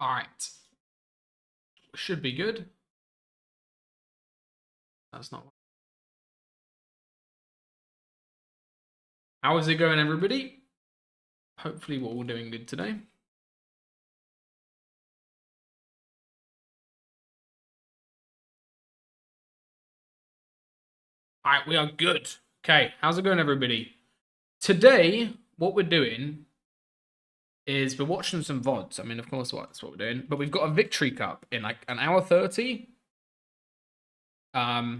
All right. Should be good. That's not. How is it going, everybody? Hopefully we're all doing good today. All right, we are good. Okay, how's it going, everybody? Today, what we're doing is we're watching some VODs. I mean, of course, that's what we're doing. But we've got a victory cup in like an hour 30. Five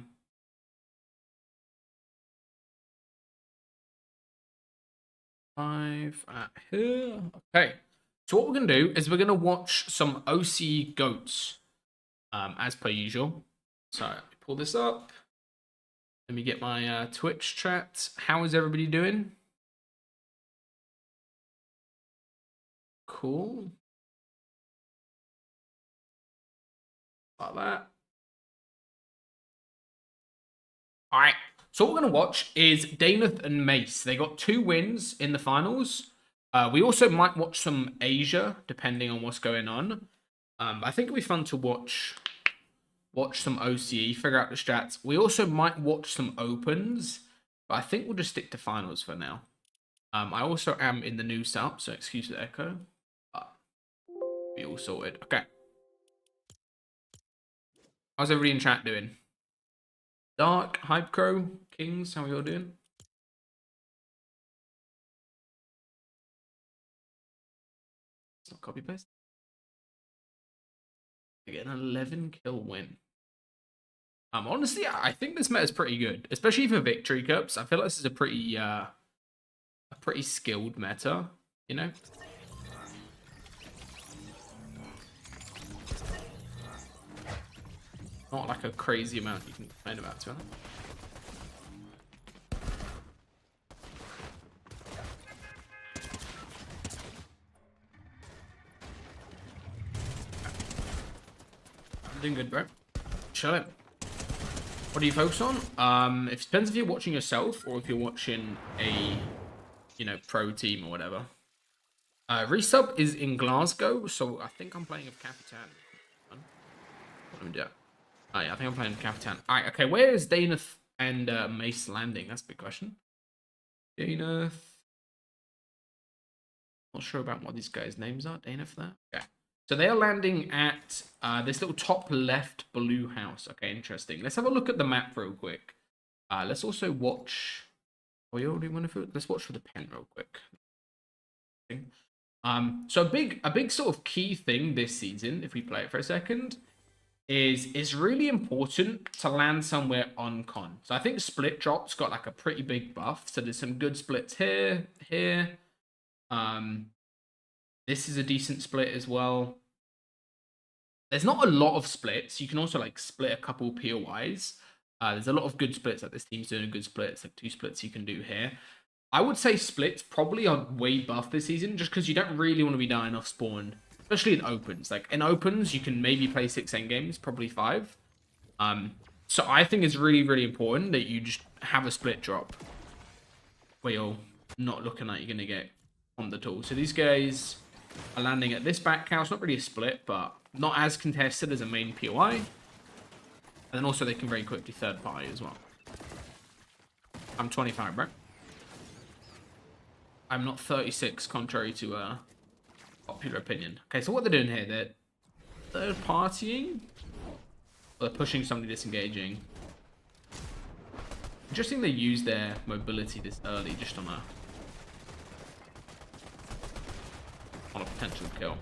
at here. Okay. So what we're gonna do is we're gonna watch some OC goats, as per usual. So pull this up. Let me get my Twitch chat. How is everybody doing? Cool. Like that. All right. So what we're going to watch is Danath and Mace. They got 2 wins in the finals. We also might watch some Asia, depending on what's going on. I think it'll be fun to watch some OCE, figure out the strats. We also might watch some opens, but I think we'll just stick to finals for now. I also am in the new setup, so excuse the echo. But be all sorted. Okay. How's everybody in chat doing? Dark, Hype Crow, Kings, how are you all doing? It's not copy paste. I get an 11 kill win. Honestly, I think this meta is pretty good, especially for victory cups. I feel like this is a pretty skilled meta, you know. Not like a crazy amount you can complain about, to be honest. I'm doing good, bro. Chilling. What do you focus on? It depends if you're watching yourself or if you're watching a, pro team or whatever. Resub is in Glasgow, so I think I'm playing with Capitan. Let me do it. Oh, yeah, I think I'm playing with Capitan. All right, okay, where is Danath and Mace landing? That's a big question. Danath. Not sure about what these guys' names are. Danath there? Okay. So they are landing at this little top left blue house. Okay, interesting. Let's have a look at the map real quick. Let's also watch. Oh, you already want to? Let's watch for the pen real quick. So a big sort of key thing this season, if we play it for a second, is it's really important to land somewhere on con. So I think split drop's got like a pretty big buff. So there's some good splits here. This is a decent split as well. There's not a lot of splits. You can also like split a couple POIs. There's a lot of good splits. Like this team's doing a good split. It's like 2 splits you can do here. I would say splits probably are way buff this season, just because you don't really want to be dying off spawn, especially in opens. Like in opens, you can maybe play 6 end games, probably 5. So I think it's really, really important that you just have a split drop where you're not looking like you're going to get on the tool. So these guys are landing at this back house. Not really a split, but not as contested as a main POI. And then also they can very quickly third party as well. I'm 25, bro. I'm not 36, contrary to popular opinion. Okay, so what they're doing here, they're third partying. They're pushing somebody disengaging. Interesting they use their mobility this early just on a potential kill.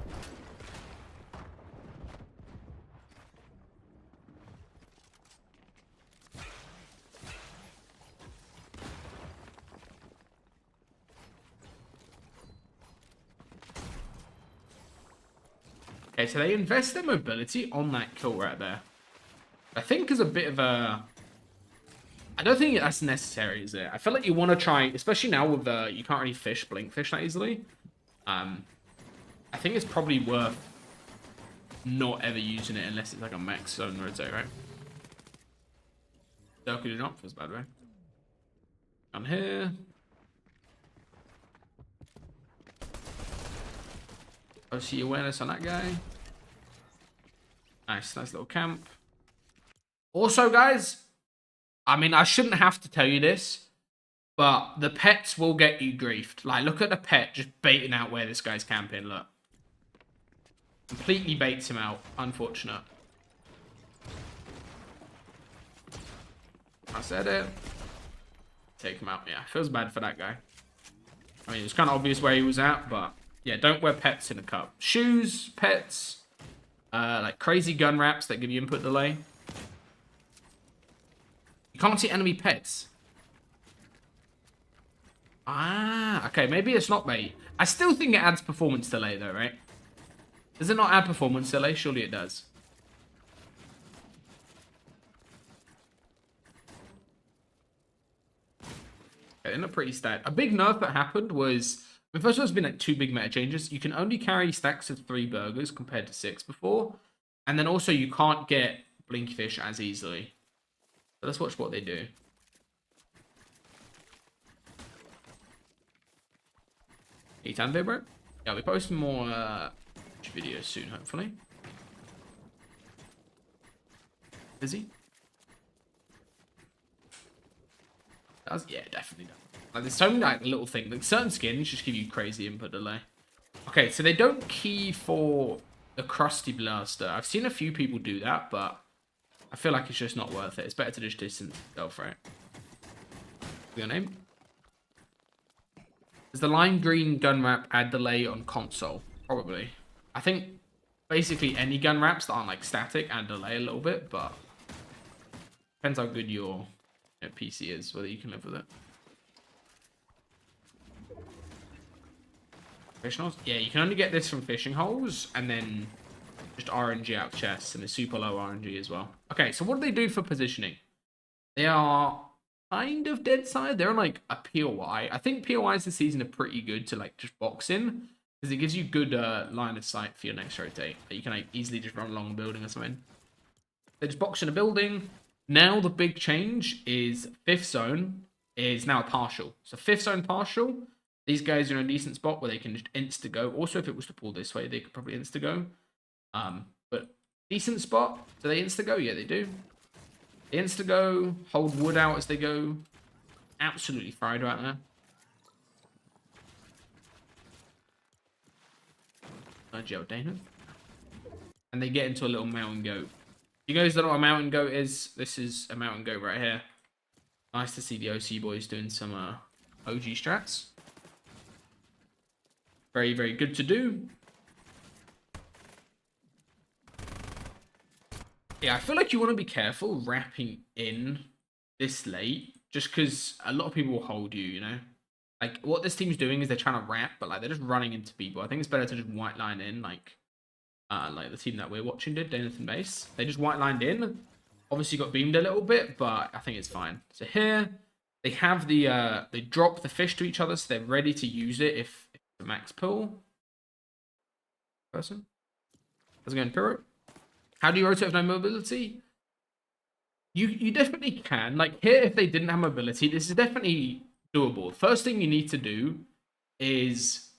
Okay, so they invest their mobility on that kill right there. I think is a bit of a... I don't think that's necessary, is it? I feel like you want to try, especially now with you can't really blink fish that easily. I think it's probably worth not ever using it unless it's like a max zone rotate, right? Circle do not feels bad, right? On here. OC awareness on that guy. Nice little camp. Also, guys, I mean, I shouldn't have to tell you this, but the pets will get you griefed. Like, look at the pet just baiting out where this guy's camping. Look. Completely baits him out. Unfortunate. I said it. Take him out. Yeah, feels bad for that guy. I mean, it's kind of obvious where he was at, but yeah, don't wear pets in a cup. Shoes, pets, like crazy gun wraps that give you input delay. You can't see enemy pets. Ah, okay, maybe it's not bait. I still think it adds performance delay though, right? Does it not add performance delay? Surely it does. Okay, they look pretty stacked. A big nerf that happened was, I mean, first of all, there's been like 2 big meta changes. You can only carry stacks of 3 burgers compared to 6 before. And then also you can't get blinkfish as easily. So let's watch what they do. Anytime, bro. Yeah, I'll be posting more videos soon, hopefully. Busy? Does? Yeah, definitely does. Like, there's so many like little things. Like, certain skins just give you crazy input delay. Okay, so they don't key for the Crusty Blaster. I've seen a few people do that, but I feel like it's just not worth it. It's better to just distance yourself, right? Your name? Does the lime green gun wrap add delay on console? Probably. I think basically any gun wraps that aren't like static add delay a little bit, but depends how good your PC is, whether you can live with it. Fishing holes? Yeah, you can only get this from fishing holes, and then just RNG out chests, and it's super low RNG as well. Okay, so what do they do for positioning? They are kind of dead side. They're on like a POI. I think POIs this season are pretty good to like just box in, because it gives you good line of sight for your next rotate. You can like easily just run along a building or something. They just box in a building. Now the big change is 5th zone is now a partial. So 5th zone partial, these guys are in a decent spot where they can just insta-go. Also, if it was to pull this way, they could probably insta-go. But decent spot. Do they insta-go? Yeah, they do. They insta-go, hold wood out as they go. Absolutely fried right there. Gel Dana. And they get into a little mountain goat. You guys don't know what a mountain goat is? This is a mountain goat right here. Nice to see the OC boys doing some OG strats. Very, very good to do. Yeah, I feel like you want to be careful wrapping in this late, just because a lot of people will hold you, you know? Like, what this team's doing is they're trying to wrap, but like they're just running into people. I think it's better to just white line in, like the team that we're watching did, Danathan Base. They just white lined in. Obviously got beamed a little bit, but I think it's fine. So here, they have the, they drop the fish to each other, so they're ready to use it if the max pull. Person. How's it going, Piro? How do you rotate with no mobility? You definitely can. Like here, if they didn't have mobility, this is definitely doable. First thing you need to do is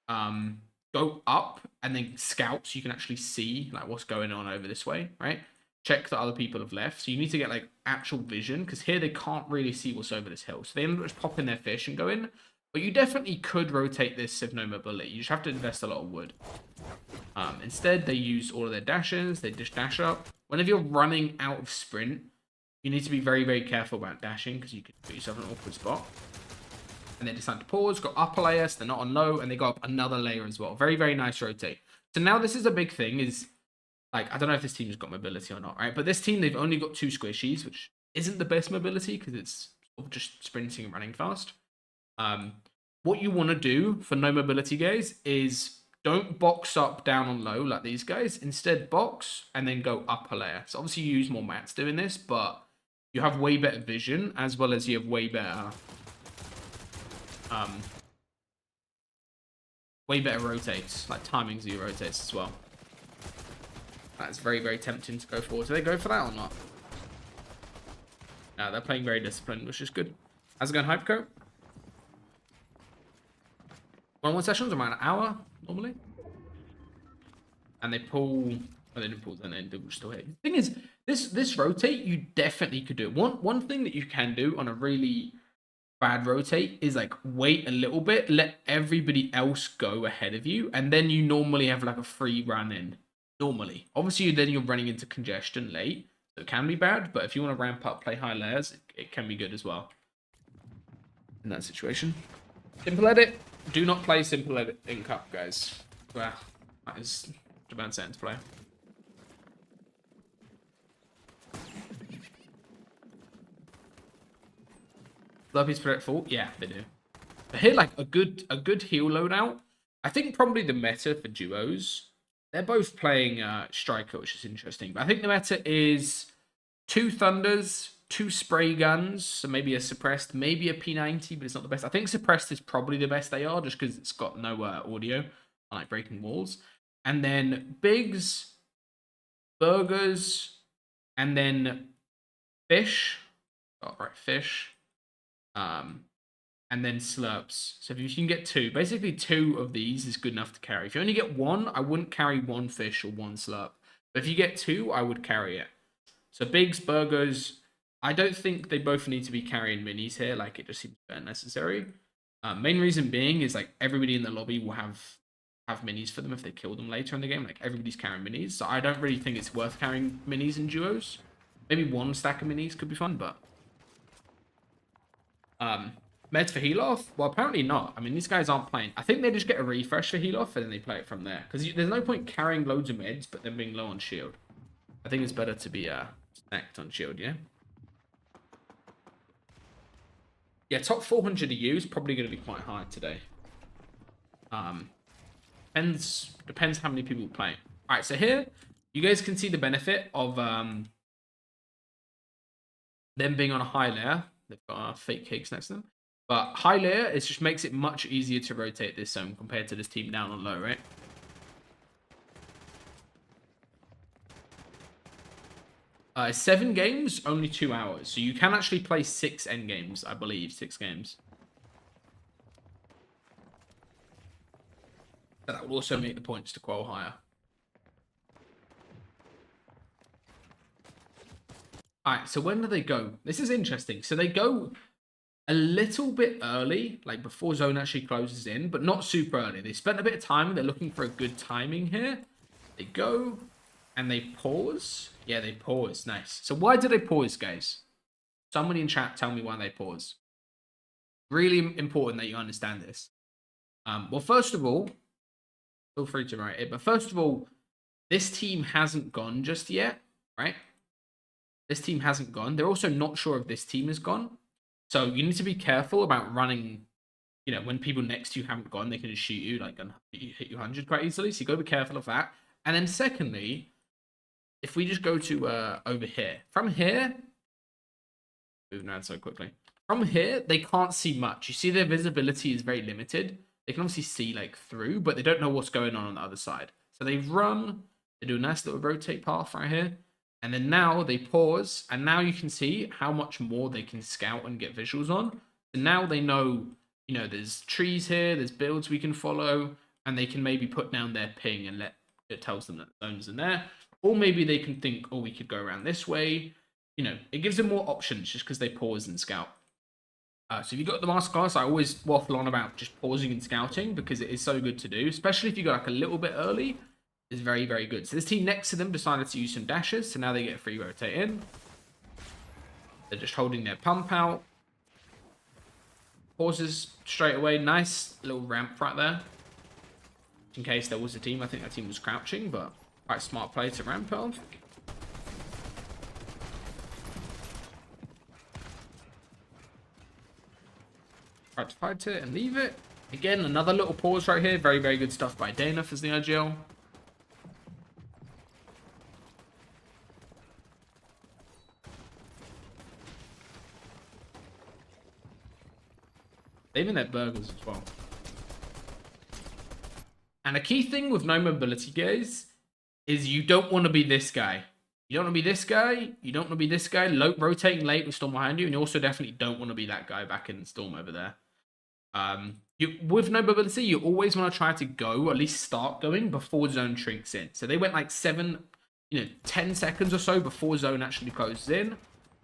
go up and then scout so you can actually see like what's going on over this way, right? Check that other people have left. So you need to get like actual vision, because here they can't really see what's over this hill. So they end up just popping their fish and go in. But you definitely could rotate this with no mobility. You just have to invest a lot of wood. Instead, they use all of their dashes. They just dash up. Whenever you're running out of sprint, you need to be very, very careful about dashing, because you could put yourself in an awkward spot. And they decide to pause, go up a layer, so they're not on low, and they go up another layer as well. Very, very nice rotate. So now this is a big thing, is, like, I don't know if this team has got mobility or not, right? But this team, they've only got 2 squishies, which isn't the best mobility, because it's just sprinting and running fast. What you want to do for no mobility guys is don't box up down on low like these guys. Instead, box and then go up a layer. So obviously you use more mats doing this, but you have way better vision, as well as you have way better rotates, like timings of your rotates as well. That's very, very tempting to go forward. Do they go for that or not? No, they're playing very disciplined, which is good. How's it going, Hypecoat? 1-on-1 sessions, around an hour, normally. And they pull And then it pulls and then double still hit. The thing is, this rotate, you definitely could do. One thing that you can do on a really bad rotate is like wait a little bit, let everybody else go ahead of you, and then you normally have like a free run in. Normally. Obviously, then you're running into congestion late, so it can be bad, but if you want to ramp up, play high layers, it can be good as well. In that situation. Simple edit. Do not play simple edit in cup, guys. Well, that is a bad sentence to play. Slurpees for fault? Yeah, they do. But here, like a good heal loadout. I think probably the meta for duos. They're both playing Striker, which is interesting. But I think the meta is 2 Thunders, 2 Spray Guns, so maybe a Suppressed, maybe a P90, but it's not the best. I think Suppressed is probably the best AR, just because it's got no audio, like breaking walls. And then Bigs, Burgers, and then Fish. Oh, right, Fish. And then Slurps. So if you can get 2, basically 2 of these is good enough to carry. If you only get 1, I wouldn't carry 1 Fish or 1 Slurp. But if you get 2, I would carry it. So Bigs, Burgers, I don't think they both need to be carrying minis here. Like, it just seems unnecessary. Main reason being is, like, everybody in the lobby will have minis for them if they kill them later in the game. Like, everybody's carrying minis. So I don't really think it's worth carrying minis in duos. Maybe 1 stack of minis could be fun, but... Meds for heal off? Well, apparently not. I mean, these guys aren't playing. I think they just get a refresh for heal off and then they play it from there. Because there's no point carrying loads of meds but then being low on shield. I think it's better to be stacked on shield, yeah? Yeah, top 400 EU is probably going to be quite high today. Depends how many people are playing. Alright, so here, you guys can see the benefit of them being on a high layer. They've got fake cakes next to them. But high layer, it just makes it much easier to rotate this zone compared to this team down on low, right? 7 games, only 2 hours. So you can actually play 6 end games, I believe. 6 games. But that would also make the points to qual higher. Alright, so when do they go? This is interesting. So they go a little bit early, like before zone actually closes in, but not super early. They spent a bit of time and they're looking for a good timing here. They go and they pause. Yeah, they pause. Nice. So why do they pause, guys? Somebody in chat tell me why they pause. Really important that you understand this. Well, first of all, feel free to write it, but first of all, this team hasn't gone just yet, right? This team hasn't gone. They're also not sure if this team has gone. So you need to be careful about running, you know, when people next to you haven't gone, they can just shoot you, like, and hit you 100 quite easily. So you got to be careful of that. And then secondly, if we just go to over here, from here, moving around so quickly. From here, they can't see much. You see their visibility is very limited. They can obviously see, like, through, but they don't know what's going on the other side. So they run, they do a nice little rotate path right here. And then now they pause, and now you can see how much more they can scout and get visuals on. So now they know, you know, there's trees here, there's builds we can follow, and they can maybe put down their ping and it tells them that the zone's in there. Or maybe they can think, oh, we could go around this way. You know, it gives them more options just because they pause and scout. So if you got the Masterclass, I always waffle on about just pausing and scouting because it is so good to do, especially if you go like a little bit early. Is very, very good. So this team next to them decided to use some dashes, so now they get a free rotate in. They're just holding their pump out. Pauses straight away. Nice little ramp right there. In case there was a team. I think that team was crouching, but quite smart play to ramp off. Try to fight it and leave it. Again, another little pause right here. Very, very good stuff by Dana for the IGL. Even their burgers as well. And a key thing with no mobility, guys, is you don't want to be this guy. You don't want to be this guy. You don't want to be this guy rotating late with Storm behind you. And you also definitely don't want to be that guy back in Storm over there. With no mobility, you always want to try to go, or at least start going, before zone shrinks in. So they went like 7 10 seconds or so before zone actually closes in.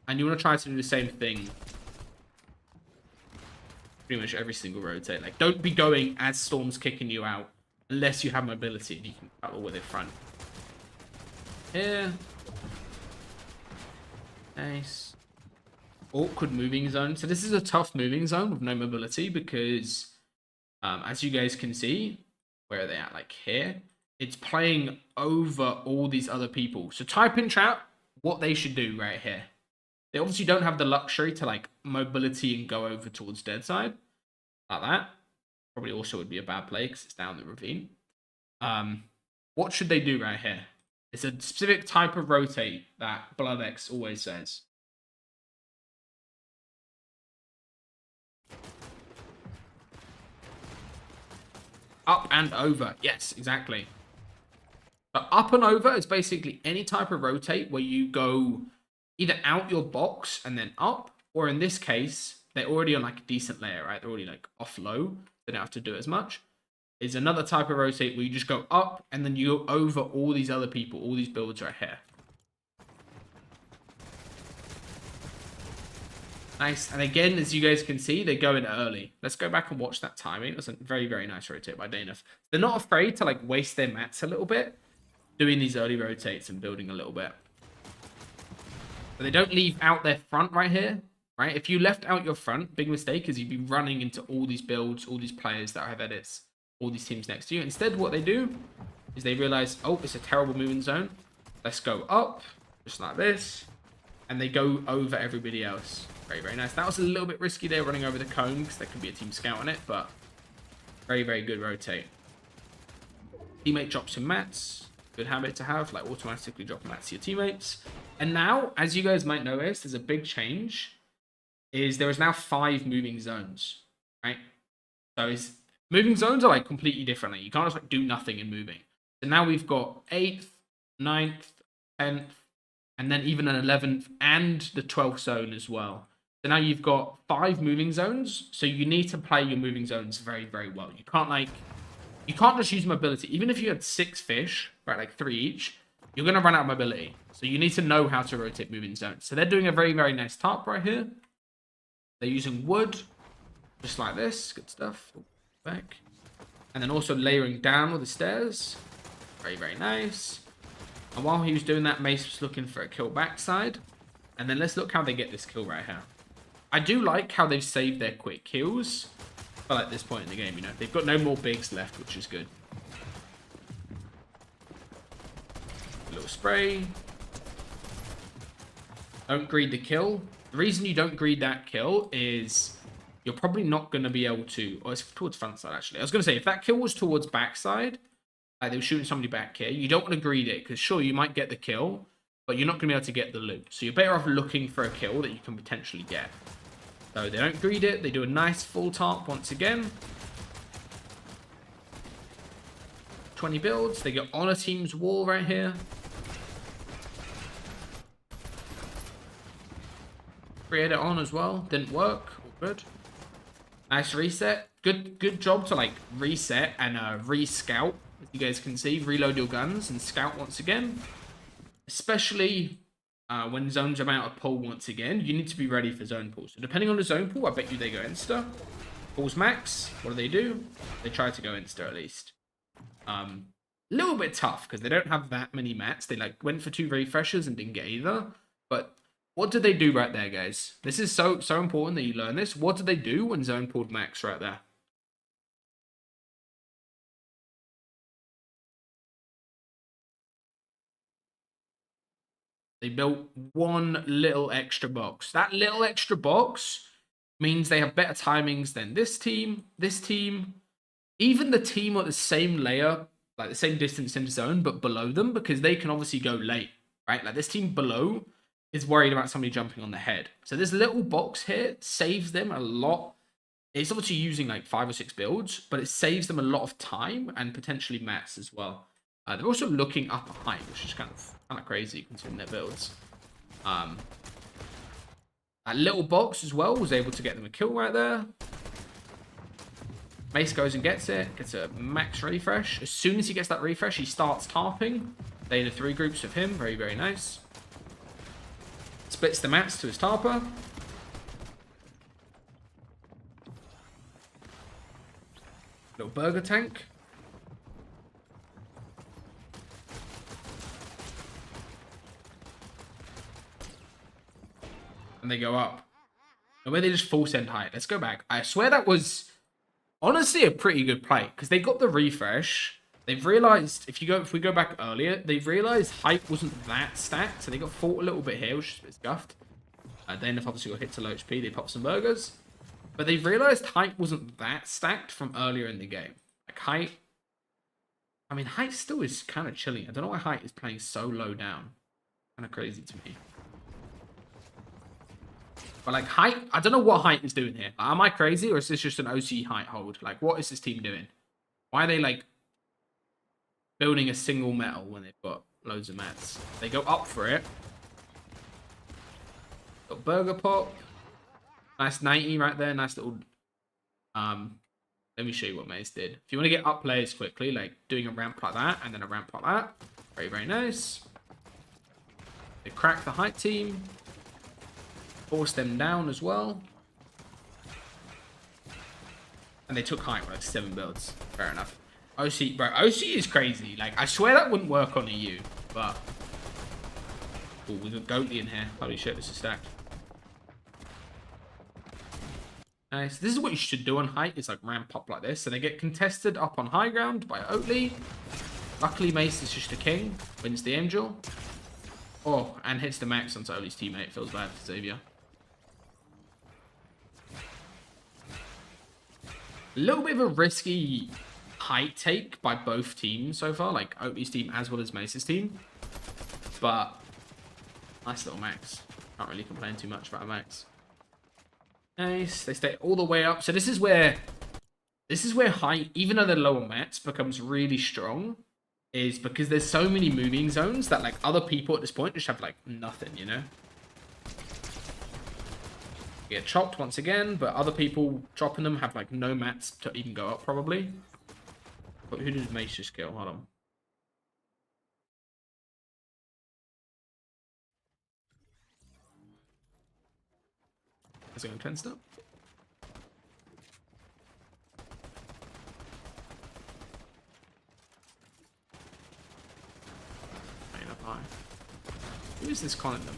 And you want to try to do the same thing pretty much every single rotate. Like, don't be going as Storm's kicking you out unless you have mobility and you can travel with it front. Here. Nice. Awkward moving zone. So this is a tough moving zone with no mobility because, as you guys can see, where are they at? Like here. It's playing over all these other people. So type in chat what they should do right here. They obviously don't have the luxury to like mobility and go over towards dead side like that. Probably also would be a bad play because it's down the ravine. What should they do right here? It's a specific type of rotate that BloodX always says. Up and over. Yes, exactly. But up and over is basically any type of rotate where you go either out your box and then up, or in this case, they're already on like a decent layer, right? They're already like off low. They don't have to do as much. Is another type of rotate where you just go up and then you go over all these other people, all these builds right here. Nice. And again, as you guys can see, they go in early. Let's go back and watch that timing. That's a very, very nice rotate by Dana. They're not afraid to like waste their mats a little bit, doing these early rotates and building a little bit. But they don't leave out their front right here, right? If you left out your front, big mistake is you'd be running into all these builds, all these players that have edits, all these teams next to you. Instead, what they do is they realize, oh, it's a terrible moving zone. Let's go up, just like this. And they go over everybody else. Very, very nice. That was a little bit risky there, running over the cone, because there could be a team scout on it, but very, very good rotate. Teammate drops some mats. Good habit to have, like automatically drop mats to your teammates. And now, as you guys might notice, there's a big change. There is now 5 moving zones, right? So moving zones are like completely different. Like, you can't just like do nothing in moving. So now we've got 8th, 9th, 10th, and then even an 11th and the 12th zone as well. So now you've got 5 moving zones. So you need to play your moving zones very, very well. You can't just use mobility. Even if you had 6 fish, right, like 3 each, you're going to run out of mobility. So you need to know how to rotate moving zones. So they're doing a very, very nice tarp right here. They're using wood, just like this. Good stuff. Back. And then also layering down with the stairs. Very, very nice. And while he was doing that, Mace was looking for a kill backside. And then let's look how they get this kill right here. I do like how they've saved their quick kills. But at this point in the game, they've got no more bigs left, which is good. A little spray. Don't greed the kill. The reason you don't greed that kill is you're probably not going to be able to... Oh, it's towards front side, actually. I was going to say, if that kill was towards backside, like they were shooting somebody back here, you don't want to greed it, because sure, you might get the kill, but you're not going to be able to get the loot. So you're better off looking for a kill that you can potentially get. So they don't greed it. They do a nice full tarp once again. 20 builds. They get on a team's wall right here. Create it on as well. Didn't work. All good. Nice reset. Good job to like reset and re-scout. As you guys can see, reload your guns and scout once again. Especially when zones are out of pull once again, you need to be ready for zone pull. So depending on the zone pull, I bet you they go insta. Pulls max. What do? They try to go insta at least. A little bit tough because they don't have that many mats. They like went for 2 refreshers and didn't get either. But what did they do right there, guys? This is so important that you learn this. What did they do when zone pulled max right there? They built 1 little extra box. That little extra box means they have better timings than this team, even the team at the same layer, like the same distance in zone, but below them, because they can obviously go late, right? Like this team below is worried about somebody jumping on the head. So this little box here saves them a lot. It's obviously using like 5 or 6 builds, but it saves them a lot of time and potentially mats as well. They're also looking up high, which is kind of crazy considering their builds. That little box as well was able to get them a kill right there. Mace goes and gets it. Gets a max refresh. As soon as he gets that refresh, he starts tarping. Stay in the 3 groups with him. Very, very nice. Splits the mats to his Tarpa. Little burger tank. And they go up. And where they just full send height. Let's go back. I swear that was honestly a pretty good play. Because they got the refresh. They've realized, if we go back earlier, they've realized height wasn't that stacked. So they got fought a little bit here, which is a bit scuffed. Then if obviously got hit to low HP, they pop some burgers. But they've realized height wasn't that stacked from earlier in the game. Like height, I mean, height still is kind of chilling. I don't know why height is playing so low down. Kind of crazy to me. But like height, I don't know what height is doing here. Like, am I crazy or is this just an OC height hold? Like what is this team doing? Why are they like building a single metal when they've got loads of mats? They go up for it. Got burger pop. Nice 90 right there. Nice little. Let me show you what Maze did. If you want to get up players quickly, like doing a ramp like that and then a ramp like that. Very, very nice. They crack the height team. Force them down as well. And they took height with like 7 builds. Fair enough. OC, bro. OC is crazy. Like, I swear that wouldn't work on EU. But. Ooh, we got Goatley in here. Holy shit, this is stacked. Nice. This is what you should do on height. Is like ramp up like this. So they get contested up on high ground by Oatley. Luckily, Mace is just a king. Wins the Angel. Oh, and hits the max onto Oatley's teammate. Feels bad for Xavier. A little bit of a risky height take by both teams so far. Like Oatley's team as well as Mace's team. But nice little max. Can't really complain too much about a max. Nice. They stay all the way up. So this is where height, even though they're lower mats, becomes really strong. Is because there's so many moving zones that like other people at this point just have like nothing, you know? Get chopped once again, but other people chopping them have like no mats to even go up probably. But who did Mace just kill? Hold on. Is it going to cleanse up? Who is this calling them?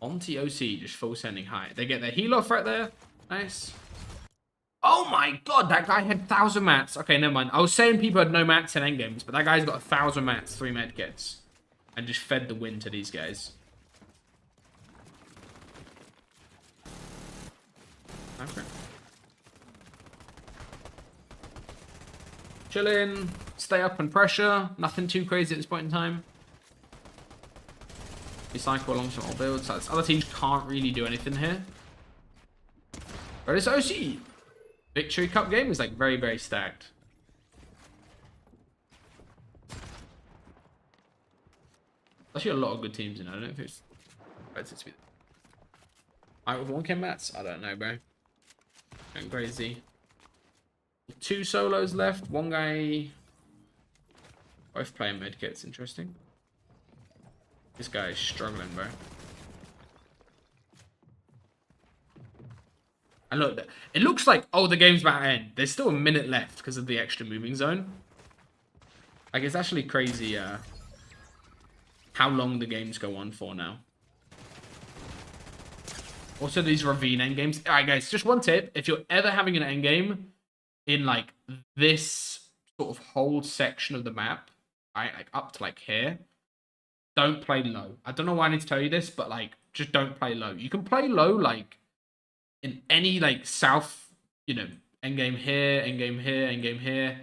Onti OC just full sending high. They get their heal off right there. Nice. Oh my god, that guy had 1,000 mats. Okay, never mind. I was saying people had no mats in endgames, but that guy's got 1,000 mats, 3 med kits. And just fed the win to these guys. Okay. Chilling. Stay up and pressure. Nothing too crazy at this point in time. We cycle along some old builds. So other teams can't really do anything here. But this OC Victory Cup game is like very, very stacked. Actually, a lot of good teams in it. I don't know if it's better to be. Alright, with 1k mats? I don't know, bro. Going crazy. 2 solos left. One guy. Both playing medkits. Interesting. This guy is struggling, bro. And look, it looks like, oh, the game's about to end. There's still a minute left because of the extra moving zone. Like, it's actually crazy how long the games go on for now. Also, these ravine endgames. Alright, guys, just one tip. If you're ever having an endgame in, like, this sort of whole section of the map, right, like, up to, like, here, don't play low. I don't know why I need to tell you this, but, like, just don't play low. You can play low, like, in any, like, south, you know, endgame here, endgame here, endgame here.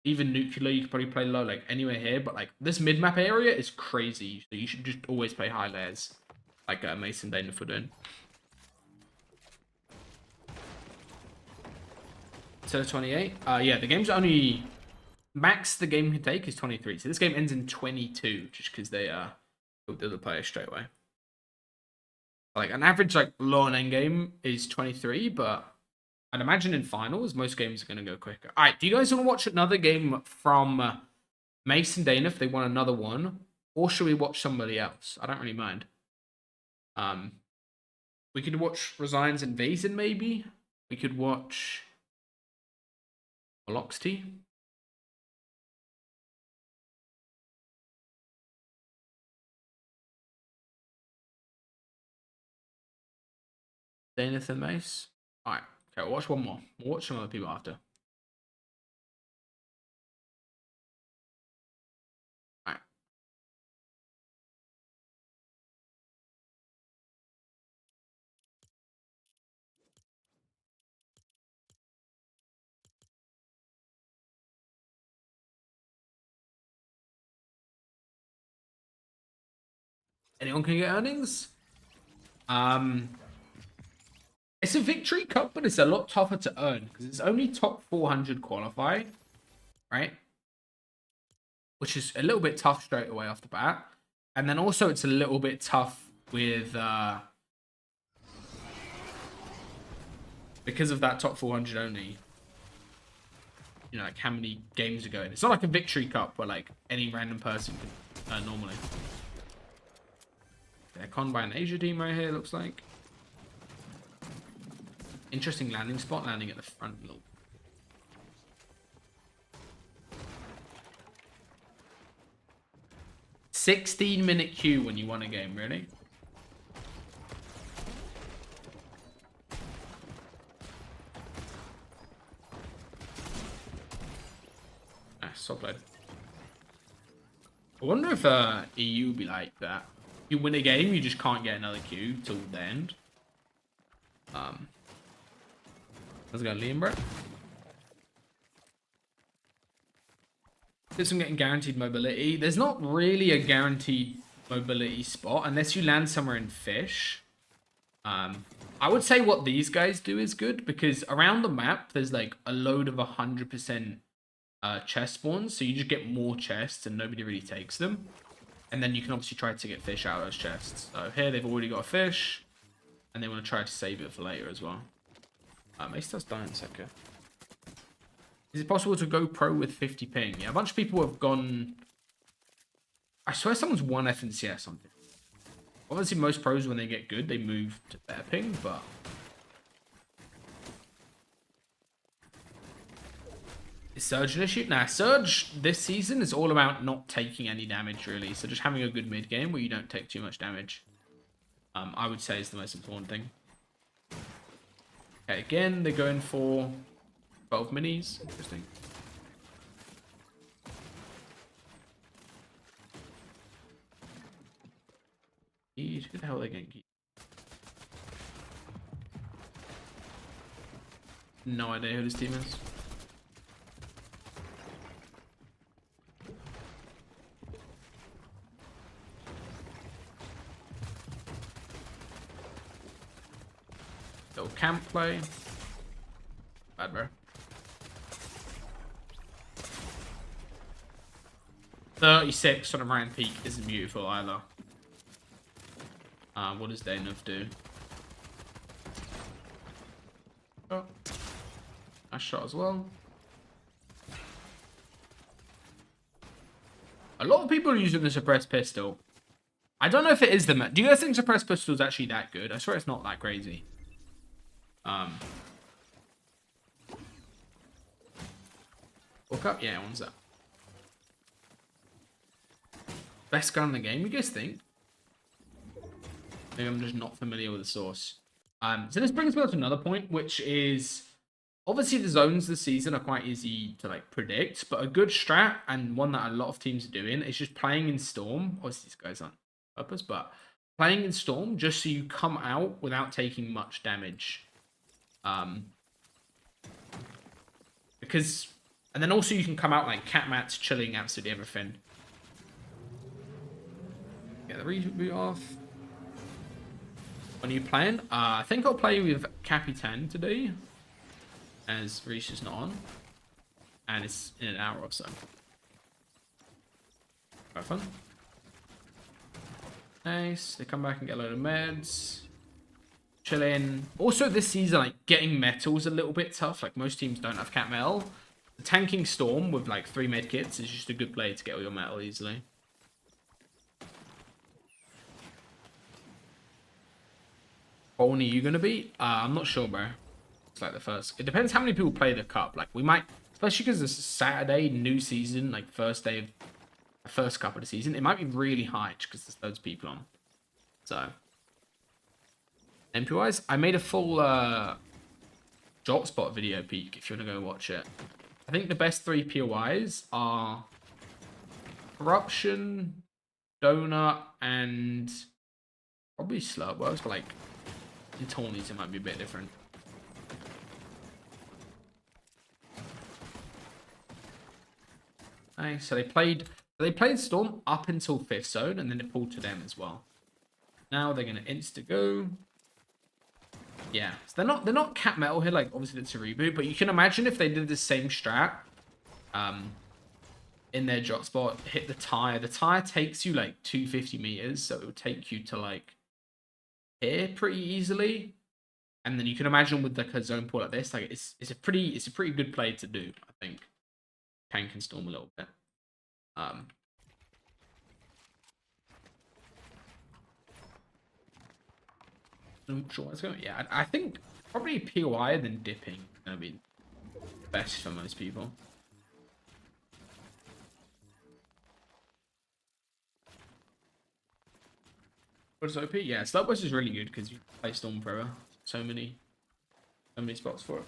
Even nuclear, you can probably play low, like, anywhere here. But, like, this mid-map area is crazy. So you should just always play high layers. Like Mason Dangerfield doing. So 28. Yeah, the game's only... Max the game can take is 23. So this game ends in 22, just because they built the other player straight away. Like, an average, like, low on endgame is 23, but I'd imagine in finals, most games are going to go quicker. Alright, do you guys want to watch another game from Mason Dana if they want another one, or should we watch somebody else? I don't really mind. We could watch Resigns and Vazen maybe. We could watch Veloxty. Zenith and Mace. Alright, okay, we'll watch one more. We'll watch some other people after. Alright. Anyone can get earnings? It's a victory cup, but it's a lot tougher to earn because it's only top 400 qualify, right? Which is a little bit tough straight away off the bat. And then also it's a little bit tough with because of that top 400 only. You know, like how many games are going. It's not like a victory cup where like any random person can earn normally. They're con by an Asia team right here, looks like. Interesting landing spot, landing at the front. 16-minute queue when you won a game, really? So played. I wonder if EU would be like that. You win a game, you just can't get another queue till the end. Let's go, Liam, bro. This one getting guaranteed mobility. There's not really a guaranteed mobility spot unless you land somewhere in fish. I would say what these guys do is good because around the map there's like a load of 100% chest spawns, so you just get more chests and nobody really takes them. And then you can obviously try to get fish out of those chests. So here they've already got a fish, and they want to try to save it for later as well. Mace does die in a second. Is it possible to go pro with 50 ping? Yeah, a bunch of people have gone. I swear someone's won FNCS on it. Obviously, most pros when they get good, they move to better ping, but. Is Surge an issue? Nah, Surge this season is all about not taking any damage, really. So just having a good mid game where you don't take too much damage. I would say is the most important thing. Okay, again, they're going for 12 minis. Interesting. Who the hell are they getting? No idea who this team is. Little camp play. Bad, bro. 36 on a rank peak isn't beautiful either. What does Danuff do? Oh. Nice shot as well. A lot of people are using the suppressed pistol. I don't know if it is the... Do you guys think suppressed pistol is actually that good? I swear it's not that crazy. Walk up? Yeah, one's up. Best gun in the game, you guys think? Maybe I'm just not familiar with the source. So this brings me on to another point, which is obviously the zones this season are quite easy to like predict, but a good strat and one that a lot of teams are doing is just playing in Storm. Obviously these guys aren't on purpose, but playing in Storm just so you come out without taking much damage. Because, and then also you can come out like cat mats, chilling absolutely everything. Get the reboot off. When are you playing? I think I'll play with Capitan today, as Reese is not on, and it's in an hour or so. Quite fun. Nice. They come back and get a load of meds. Chilling. Also, this season, like getting metal is a little bit tough. Like most teams don't have cat metal. tanking Storm with like 3 medkits is just a good play to get all your metal easily. How are you gonna be? I'm not sure, bro. It's like the first. It depends how many people play the cup. Like we might, especially because it's Saturday, new season, like first day of the first cup of the season. It might be really high because there's loads of people on. So, MP wise, I made a full drop spot video peek if you want to go watch it. I think the best 3 POIs are Corruption, Donut, and probably Slurpworks, but like in Tawnies it might be a bit different. Nice. So they played Storm up until 5th zone, and then it pulled to them as well. Now they're gonna insta go. Yeah, so they're not cap metal here. Like obviously it's a reboot, but you can imagine if they did the same strat, in their drop spot, hit the tire. The tire takes you like 250 meters, so it would take you to like here pretty easily. And then you can imagine with like a zone pull like this, like it's a pretty good play to do, I think. Tank and Storm a little bit. I'm not sure what's going. Yeah, I think probably POI than dipping is gonna be best for most people. What is OP? Yeah, Slugbush is really good because you play Storm forever. So many spots for it.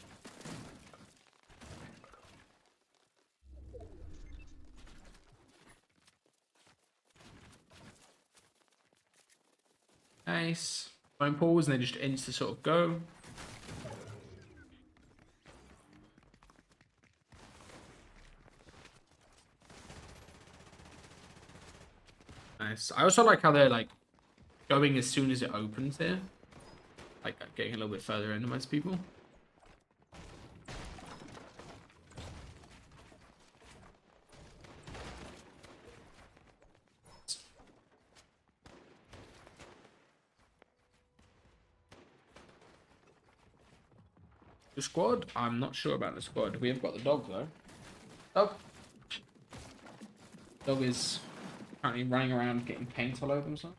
Nice. Phone pause and they just insta sort of go. Nice. I also like how they're like going as soon as it opens here. Like getting a little bit further into most people. The squad? I'm not sure about the squad. We have got the dog though. Dog is currently running around getting paint all over himself.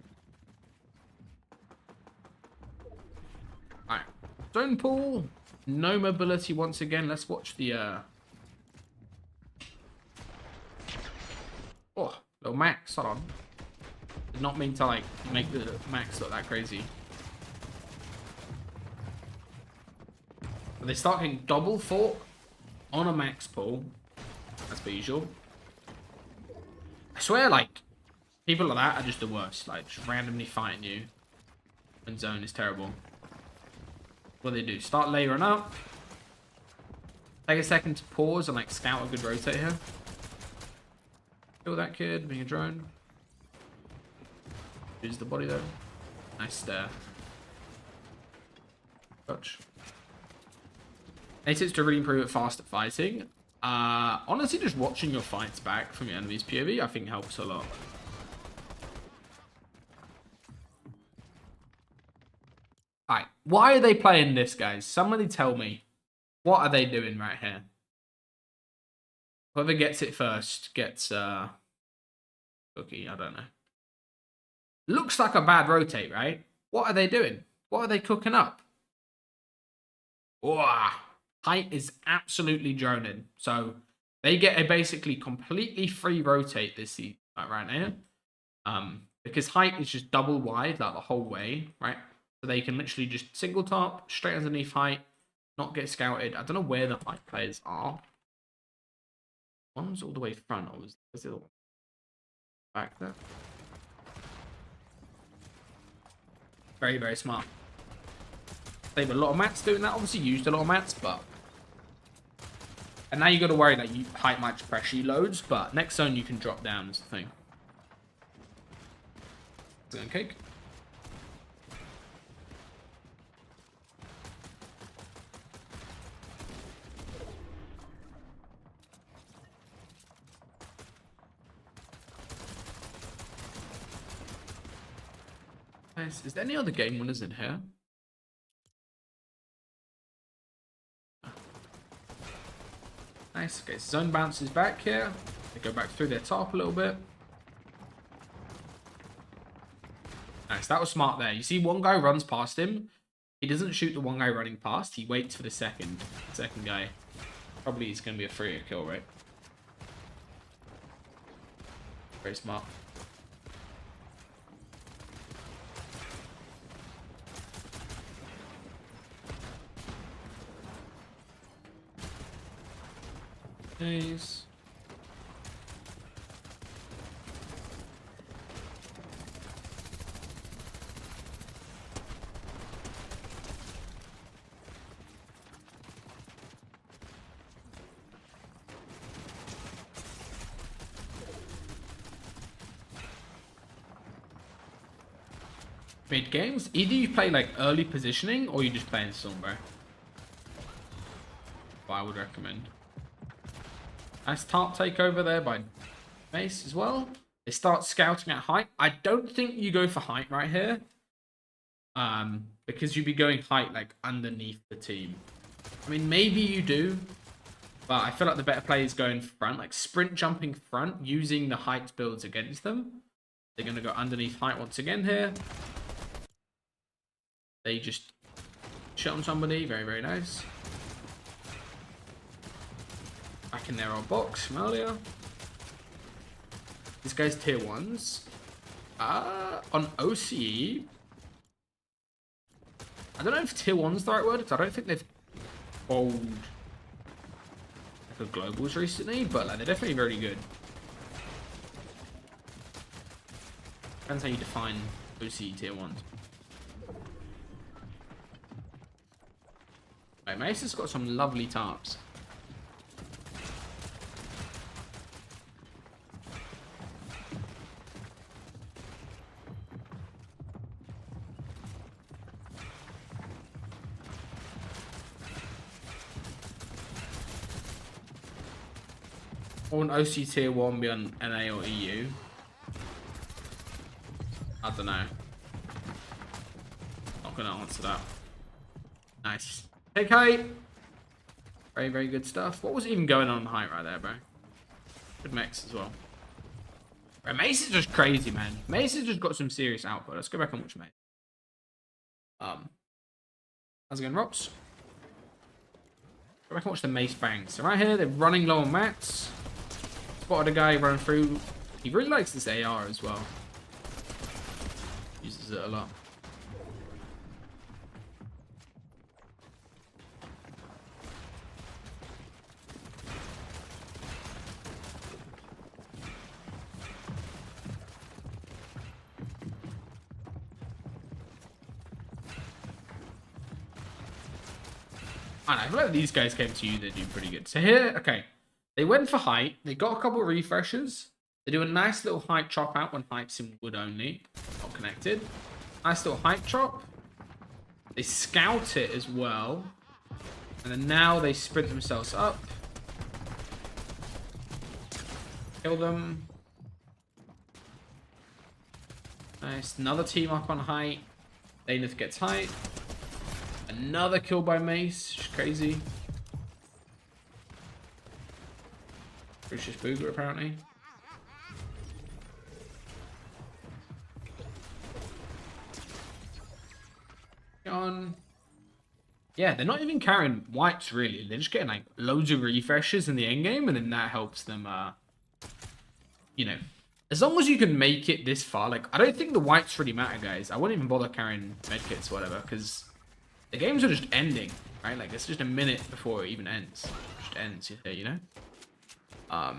Alright. Zone pool. No mobility once again. Let's watch the oh, little Max, hold on. Did not mean to like make the Max look that crazy. They start getting double fork on a Max pull, as per usual. I swear, like, people like that are just the worst. Like, just randomly fighting you. And zone is terrible. What do they do? Start layering up. Take a second to pause and, like, scout a good rotate here. Kill that kid, being a drone. Use the body, though. Nice stare. Touch. Tips to really improve it fast at fighting. Honestly, just watching your fights back from your enemy's POV, I think helps a lot. Alright, why are they playing this, guys? Somebody tell me. What are they doing right here? Whoever gets it first gets cookie, I don't know. Looks like a bad rotate, right? What are they doing? What are they cooking up? Whoa. Height is absolutely droning. So they get a basically completely free rotate this season right now. Because height is just double wide like the whole way, right? So they can literally just single top straight underneath height, not get scouted. I don't know where the height players are. One's all the way front, or was the other one back there? Very, very smart. They have a lot of mats doing that. Obviously used a lot of mats, but... And now you got to worry that height might pressure you loads, but next zone you can drop down is the thing. Zone cake. Nice. Is there any other game winners in here? Nice. Nice. Okay, zone bounces back here. They go back through their top a little bit. Nice. That was smart there. You see one guy runs past him. He doesn't shoot the one guy running past. He waits for the second guy. Probably it's going to be a free kill, right? Very smart. Nice. Mid games, either you play like early positioning or you just play in Sombra. But I would recommend. Nice top takeover there by Mace as well. They start scouting at height. I don't think you go for height right here. Because you'd be going height like underneath the team. I mean, maybe you do. But I feel like the better play is going front. Like sprint jumping front using the height builds against them. They're going to go underneath height once again here. They just shot on somebody. Very, very nice. Back in their old box from earlier. This guy's tier 1s. On OCE. I don't know if tier 1's the right word, because I don't think they've bowled like a globals recently, but like, they're definitely very good. Depends how you define OCE tier 1s. Right, Mace has got some lovely tarps. Or an OC tier 1 be on NA or EU? I don't know. Not gonna answer that. Nice. Take height. Very, very good stuff. What was even going on height right there, bro? Good mix as well. Bro, Mace is just crazy, man. Mace has just got some serious output. Let's go back and watch Mace. How's it going, Rops? Go back and watch the Mace bangs. So right here, they're running low on mats. Spotted a guy running through. He really likes this AR as well. Uses it a lot. I feel like these guys came to you, they do pretty good. So here, okay. They went for height. They got a couple of refreshes. They do a nice little height chop out when height's in wood only. Not connected. Nice little height chop. They scout it as well. And then now they sprint themselves up. Kill them. Nice. Another team up on height. Daneth gets height. Another kill by Mace. Just crazy. British Booger, apparently. On. Yeah, they're not even carrying whites, really. They're just getting, like, loads of refreshes in the endgame, and then that helps them, you know. As long as you can make it this far, like, I don't think the whites really matter, guys. I wouldn't even bother carrying medkits or whatever, because the games are just ending, right? Like, it's just a minute before it even ends. It just ends, you know? A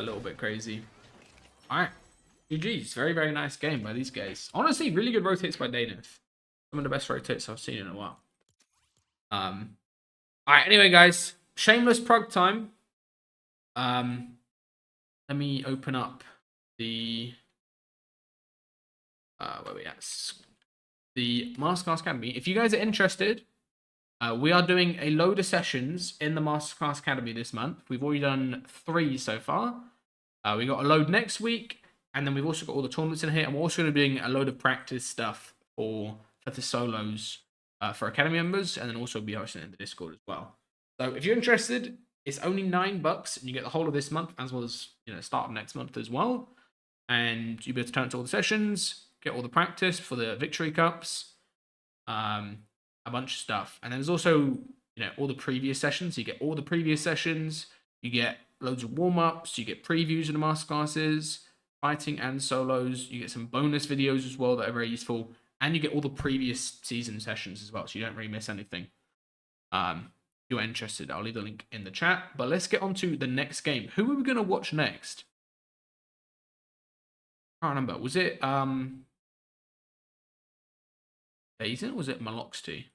little bit crazy. Alright. GG's. Very, very nice game by these guys. Honestly, really good rotates by Daneth. Some of the best rotates I've seen in a while. Alright, anyway, guys. Shameless plug time. Let me open up the... where we at? The Masterclass Academy. If you guys are interested, we are doing a load of sessions in the Masterclass Academy this month. We've already done 3 so far. We got a load next week, and then we've also got all the tournaments in here, and we're also going to be doing a load of practice stuff for the solos for Academy members, and then also be hosting it in the Discord as well. So if you're interested, it's only $9, and you get the whole of this month as well as start of next month as well. And you'll be able to turn to all the sessions, get all the practice for the victory cups, a bunch of stuff. And then there's also all the previous sessions. So you get all the previous sessions. You get loads of warm-ups. You get previews of the masterclasses, fighting and solos. You get some bonus videos as well that are very useful. And you get all the previous season sessions as well, so you don't really miss anything. If you're interested, I'll leave the link in the chat. But let's get on to the next game. Who are we going to watch next? I can't remember. Was it Basin or was it Maloxty?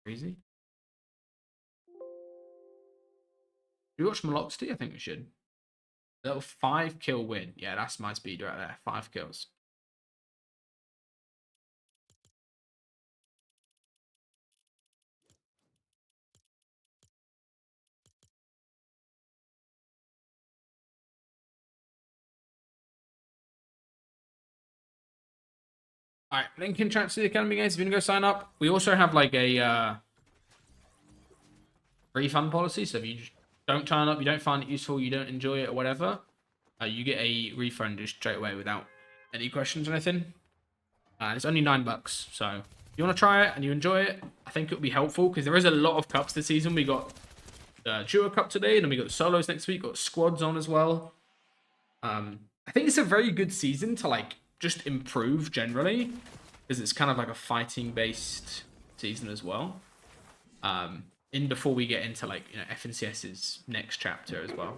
Crazy. Should we watch Maloxty? I think we should. Little 5-kill win. Yeah, that's my speed right there. 5 kills. All right, link in chat to the Academy, guys. If you want to go sign up, we also have like a refund policy. So if you don't turn up, you don't find it useful, you don't enjoy it or whatever, you get a refund just straight away without any questions or anything. It's only $9. So if you want to try it and you enjoy it, I think it'll be helpful because there is a lot of cups this season. We got the Duo Cup today, and then we got the solos next week. Got squads on as well. I think it's a very good season to like just improve generally, because it's kind of like a fighting based season as well. Before we get into like FNCS's next chapter as well.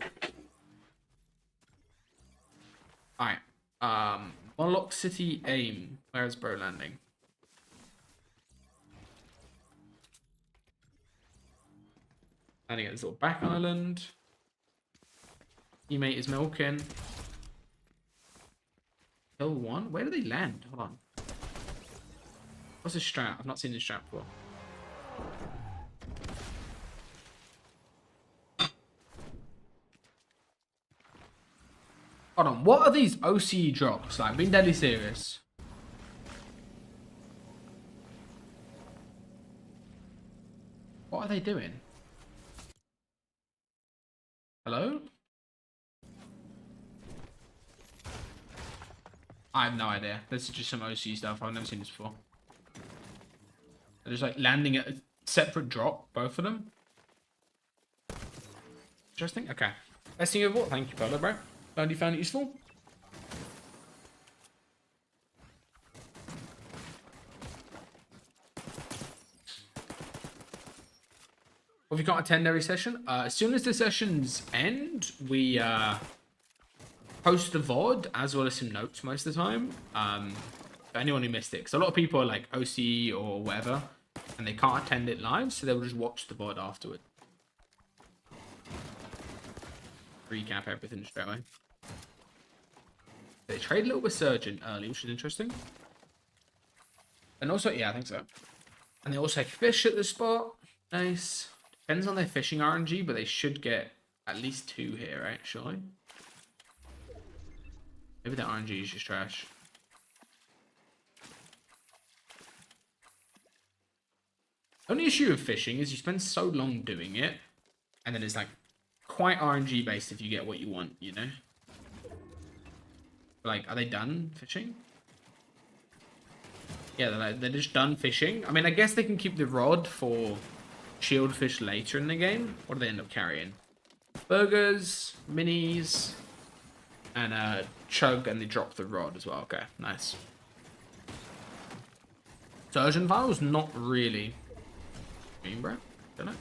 All right, Moloch City aim. Where is bro landing? Landing at this little back island. Teammate is milking. Hill 1? Where do they land? Hold on. What's this strat? I've not seen this strat before. Hold on. What are these OCE drops? Like, being deadly serious. What are they doing? Hello? I have no idea. This is just some OC stuff. I've never seen this before. They're just like landing at a separate drop, both of them. Interesting. Okay. Best thing overall. Thank you, Polo, bro. Glad you found it useful. Well, if you can't attend every session, as soon as the sessions end, we post the VOD as well as some notes most of the time. For anyone who missed it, because a lot of people are like OC or whatever, and they can't attend it live, so they'll just watch the VOD afterward. Recap everything straight away. They trade a little Resurgent early, which is interesting. And also, yeah, I think so. And they also fish at the spot. Nice. Depends on their fishing RNG, but they should get at least 2 here, right? Surely. Maybe the RNG is just trash. Only issue with fishing is you spend so long doing it, and then it's like quite RNG based if you get what you want, you know? Like, are they done fishing? Yeah, they're just done fishing. I mean, I guess they can keep the rod for shield fish later in the game. What do they end up carrying? Burgers, minis, and chug, and they drop the rod as well. Okay, nice. Surgeon Vial's not really mean, bro. Don't know.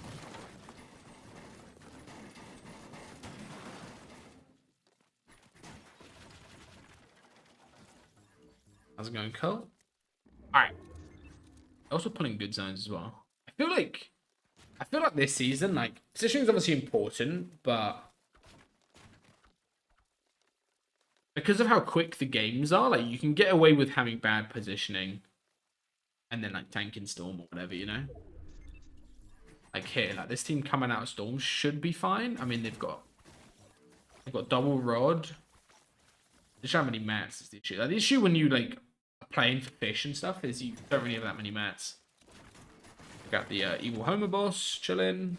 How's it going, Cole? Alright. Also pulling good zones as well. I feel like this season, like, positioning is obviously important, but because of how quick the games are, like, you can get away with having bad positioning and then, like, tanking Storm or whatever, you know? Like, here, like, this team coming out of Storm should be fine. I mean, they've got double rod. They don't have any mats is the issue. Like, the issue when you, like, are playing for fish and stuff is you don't really have that many mats. We got the evil Homer boss chilling.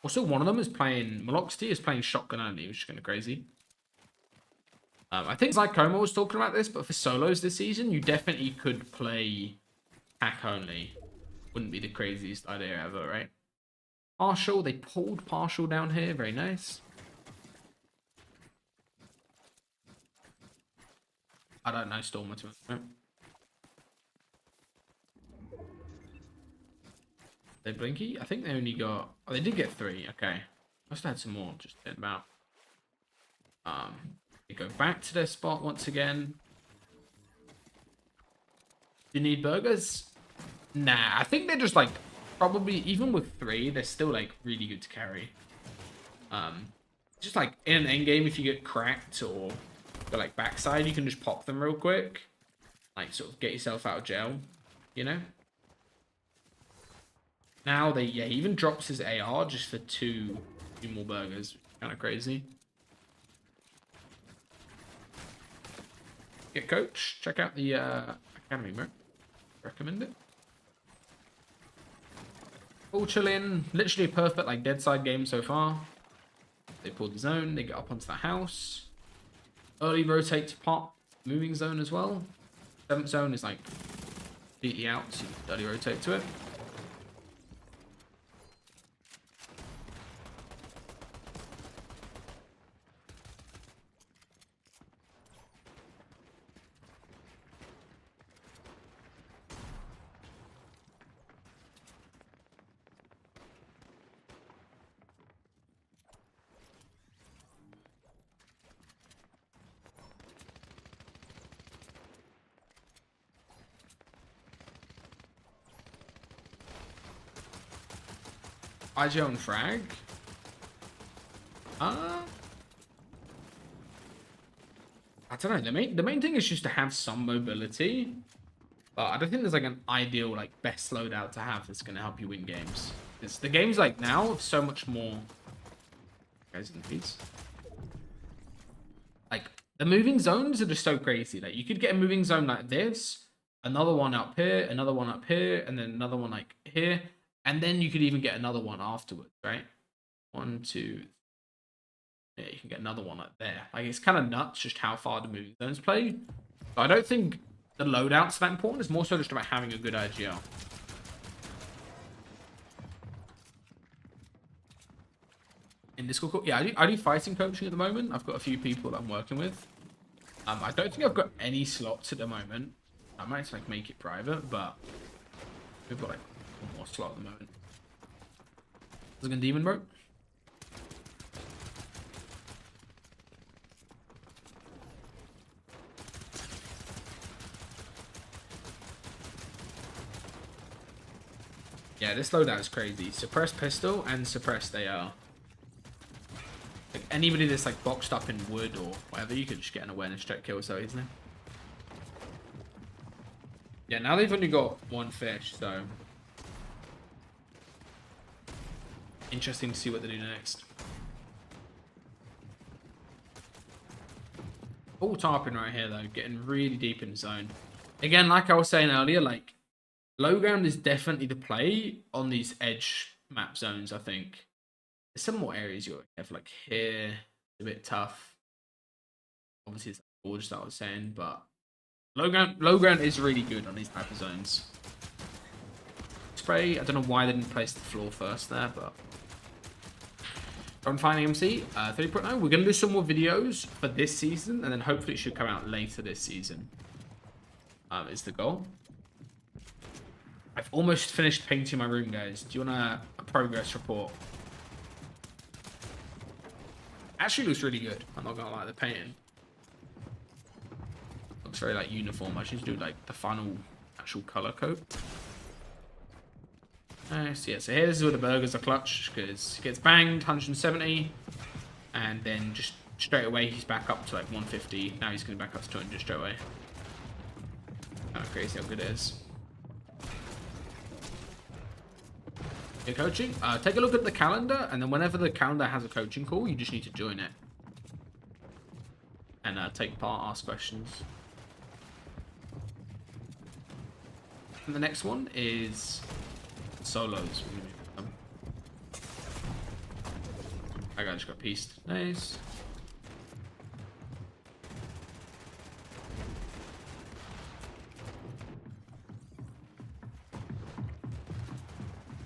Also, one of them is playing Meloxity is playing shotgun only, which is kind of crazy. I think Zycoma was talking about this, but for solos this season, you definitely could play hack only. Wouldn't be the craziest idea ever, right? Partial, they pulled partial down here. Very nice. I don't know Stormer to it. They Blinky? I think they only got... Oh, they did get 3. Okay. Must have had some more just about. They go back to their spot once again. Do you need burgers? Nah, I think they're just like... Probably, even with 3, they're still like really good to carry. Just like in an endgame, if you get cracked or go like backside, you can just pop them real quick. Like sort of get yourself out of jail, you know? Now they, yeah, he even drops his AR just for two more burgers. Kind of crazy. Yeah, coach, check out the academy, bro. Recommend it. All chilling. Literally a perfect like dead side game so far. They pulled the zone. They get up onto the house. Early rotate to pop. Moving zone as well. 7th zone is like completely out, so you early rotate to it. IGL and frag. I don't know. The main thing is just to have some mobility. But I don't think there's like an ideal like best loadout to have that's gonna help you win games. Because the games like now have so much more. Guys in peace. Like the moving zones are just so crazy. Like you could get a moving zone like this, another one up here, another one up here, and then another one like here. And then you could even get another one afterwards, right? 1, 2. Yeah, you can get another one up there. Like, it's kind of nuts just how far the moving zones play. But I don't think the loadout's that important. It's more so just about having a good IGL. In Discord, yeah, I do fighting coaching at the moment. I've got a few people that I'm working with. I don't think I've got any slots at the moment. I might like make it private, but we've got like one more slot at the moment. How's it going, Demon, bro? Yeah, this loadout is crazy. Suppressed pistol and suppressed AR. Like anybody that's like boxed up in wood or whatever, you could just get an awareness check kill so easily. Yeah, now they've only got 1 fish, so interesting to see what they do next. All tarping right here though, getting really deep in the zone. Again, like I was saying earlier, like low ground is definitely the play on these edge map zones, I think. There's some more areas you have like here, a bit tough. Obviously it's gorgeous that I was saying, but low ground is really good on these type of zones. Spray, I don't know why they didn't place the floor first there, but I'm finding MC 3.0. We're going to do some more videos for this season, and then hopefully it should come out later this season. Is the goal. I've almost finished painting my room, guys. Do you want a progress report? Actually looks really good. I'm not going to lie, the painting looks very like uniform. I should do like the final actual color code. Nice, yeah, so here's where the burgers are clutch, because he gets banged, 170, and then just straight away he's back up to like 150. Now he's going to back up to 200 straight away. Kind of crazy how good it is. Your coaching. Take a look at the calendar, and then whenever the calendar has a coaching call, you just need to join it and take part, ask questions. And the next one is solos. That guy just got pieced. Nice.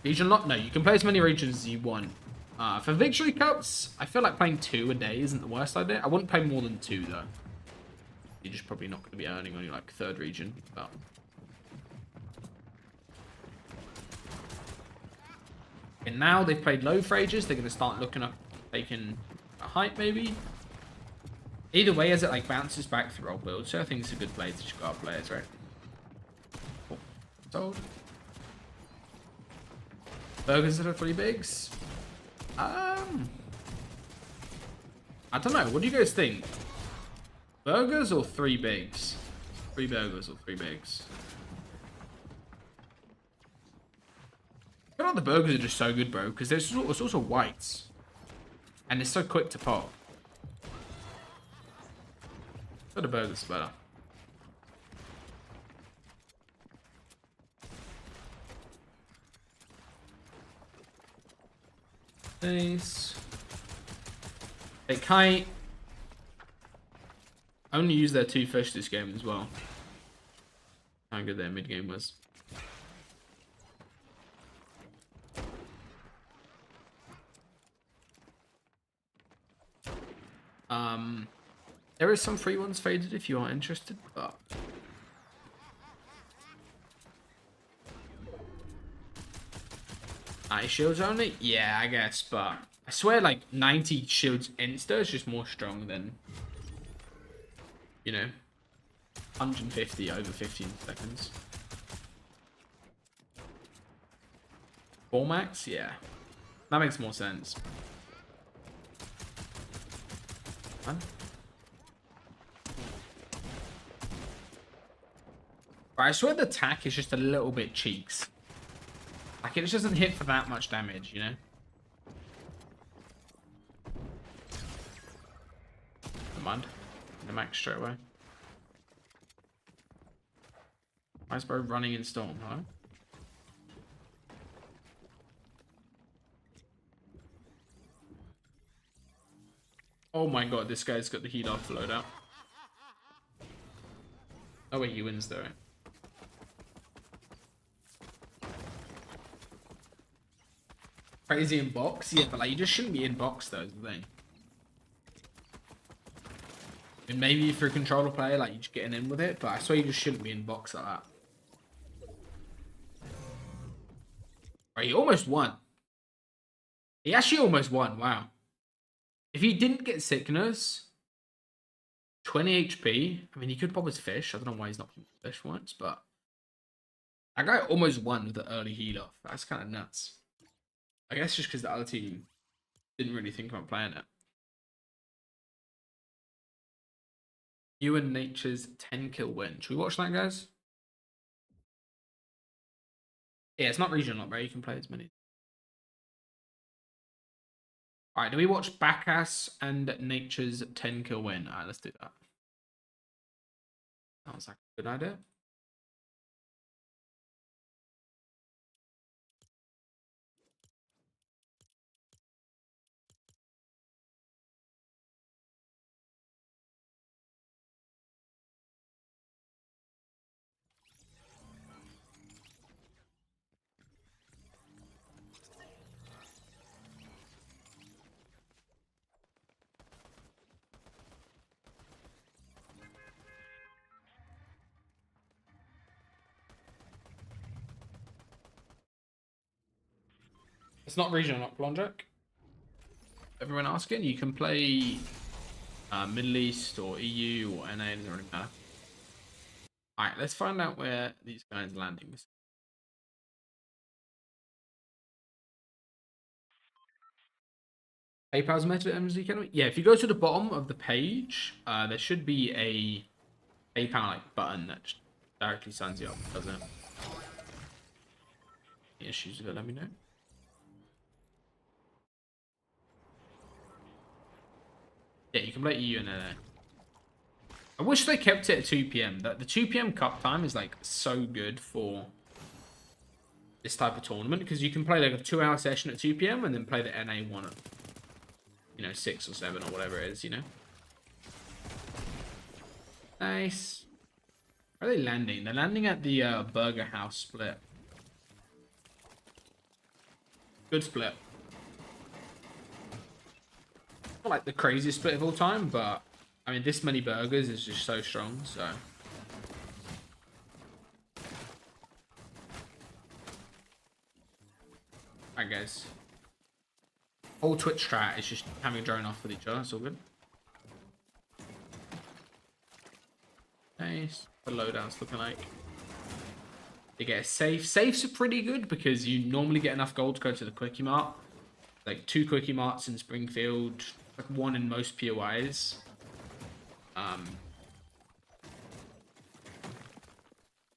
Region lock? No, you can play as many regions as you want. For victory cups, I feel like playing 2 a day isn't the worst idea. I wouldn't play more than 2 though. You're just probably not going to be earning on your like 3rd region. But and now they've played low for ages. They're going to start looking up, taking a height maybe. Either way, as it like bounces back through old builds, so I think it's a good play to just go up players, right? Cool. Sold. Burgers that are 3 bigs. I don't know. What do you guys think? Burgers or 3 bigs? 3 burgers or 3 bigs? I feel like the burgers are just so good, bro, because there's also whites. And it's so quick to pop. So the burgers are better. Nice. They kite. Only use their 2 fish this game as well. How good their mid game was. There is some free ones faded if you are interested, but shields only? Yeah, I guess, but I swear like 90 shields insta is just more strong than, you know, 150 over 15 seconds. 4 max? Yeah. That makes more sense. Huh? But I swear the attack is just a little bit cheeks. Like, it just doesn't hit for that much damage, you know? Never mind. The max straight away. Why is bro running in storm, huh? Oh my god, this guy's got the heat off loadout. Oh wait, he wins though, right? Crazy in box? Yeah, but like, you just shouldn't be in box though, is the thing. And maybe if you're a controller player, like, you're just getting in with it, but I swear you just shouldn't be in box like that. Right, he almost won. He actually almost won, wow. If he didn't get sickness, 20 HP, I mean, he could pop his fish. I don't know why he's not playing fish once, but that guy almost won with the early heal off. That's kind of nuts. I guess just because the other team didn't really think about playing it. You and Nature's 10 kill win. Should we watch that, guys? Yeah, it's not regional, bro. You can play as many. Alright, do we watch Bacchus and Nature's 10 kill win? Alright, let's do that. Sounds like a good idea. It's not regional, not Blondjack. Everyone asking, you can play Middle East or EU or NA, it doesn't really matter. Alright, let's find out where these guys are landing. PayPal's Meta MZ Academy? Yeah, if you go to the bottom of the page, there should be a PayPal like button that just directly signs you up, doesn't it? Any issues with it, let me know. you can play EU and LA. I wish they kept it at 2 p.m. The 2 p.m. cup time is like so good for this type of tournament because you can play like a 2-hour session at 2 p.m. and then play the NA one at, you know, 6 or 7 or whatever it is, you know. Nice. Where are they landing? They're landing at the Burger House split. Good split. Not like the craziest split of all time, but I mean, this many burgers is just so strong, so. Alright, guys. Whole Twitch strat is just having a drone off with each other. It's all good. Nice. The loadout's looking like. They get a safe. Safes are pretty good because you normally get enough gold to go to the Quickie Mart. Like 2 Quickie Marts in Springfield. Like 1 in most POIs.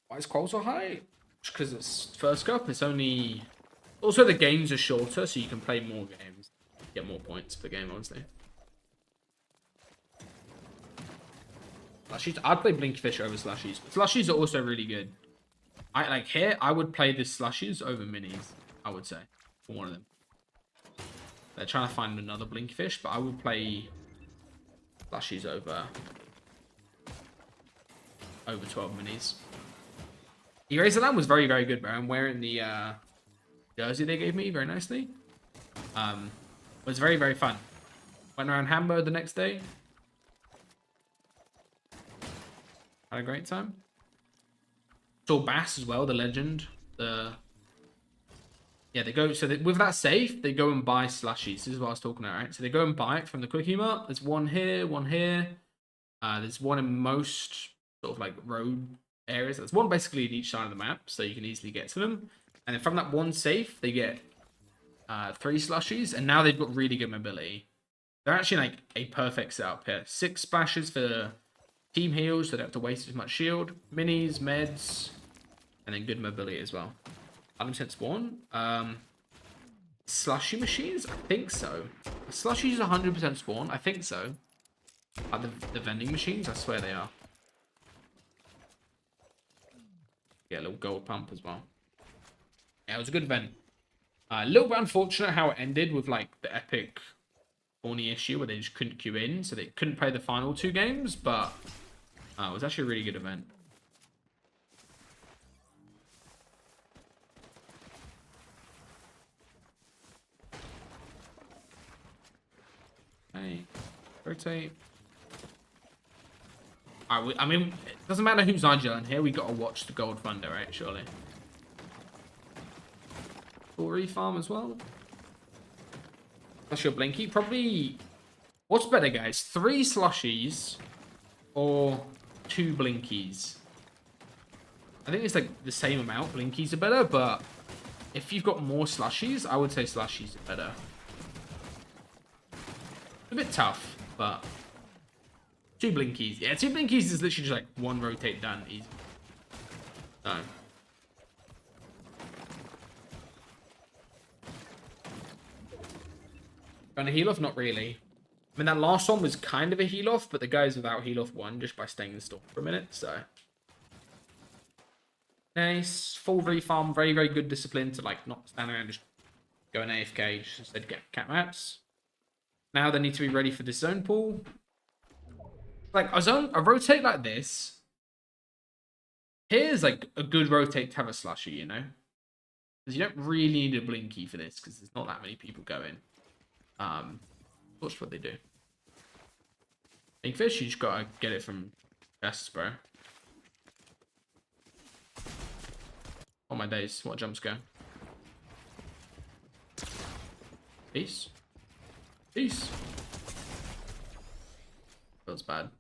Why is qual so high? Because it's first cup. It's only... Also, the games are shorter, so you can play more games. Get more points per game, honestly. Slushies. I'd play Blinkyfish over Slushies. But Slushies are also really good. I would play the Slushies over Minis, I would say. For one of them. They're trying to find another Blinkyfish, but I would play Slushies over 12 Minis. Eraserland was very, very good, bro. I'm wearing the jersey they gave me very nicely. Was very, very fun. Went around Hamburg the next day. Had a great time. Saw Bass as well, the legend. Yeah, they go... So with that safe, they go and buy Slushies. This is what I was talking about, right? So they go and buy it from the Quickie Mart. There's one here, one here. There's one in most sort of like road areas. There's one basically in each side of the map, so you can easily get to them. And then from that one safe, they get 3 Slushies, and now they've got really good mobility. They're actually like a perfect setup here. 6 splashes for team heals, so they don't have to waste as much shield. Minis, meds, and then good mobility as well. 100% spawn. Slushy machines? I think so. Slushies 100% spawn? I think so. The vending machines? I swear they are. Yeah, a little gold pump as well. Yeah, it was a good event. A little bit unfortunate how it ended with like the epic corny issue where they just couldn't queue in, so they couldn't play the final 2 games, but it was actually a really good event. Okay, rotate. I mean, it doesn't matter who's IGL here, we gotta watch the Gold Thunder, right? Surely. Full refarm as well. That's your Blinky. Probably... What's better, guys? 3 Slushies or 2 Blinkies? I think it's like the same amount. Blinkies are better, but if you've got more Slushies, I would say Slushies are better. A bit tough, but 2 Blinkies. Yeah, 2 Blinkies is literally just like 1 rotate done. Easy. So. Going to heal off? Not really. I mean, that last one was kind of a heal off, but the guys without heal off won just by staying in the storm for a minute, so. Nice. Full refarm. Very, very good discipline to, like, not stand around just going AFK, just instead get cat maps. Now they need to be ready for this zone pool. Like, a rotate like this. Here's, like, a good rotate to have a Slushy, you know? Because you don't really need a Blinky for this, because there's not that many people going. Watch what they do. Bigfish, you just gotta get it from chests, bro. Oh my days, what a jump scare. Peace. Peace. Feels bad.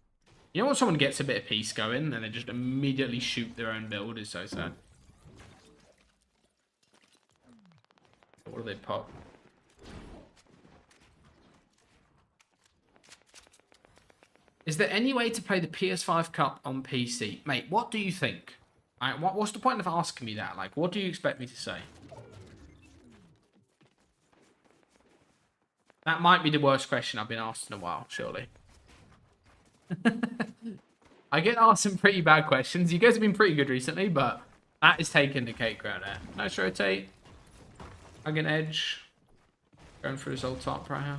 You know when someone gets a bit of peace going and they just immediately shoot their own build is so sad. What do they pop? Is there any way to play the PS5 Cup on PC? Mate, what do you think? Right, what's the point of asking me that? Like, what do you expect me to say? That might be the worst question I've been asked in a while, surely. I get asked some pretty bad questions. You guys have been pretty good recently, but that is taking the cake right there. Nice rotate. Hugging edge. Going for his old top right here.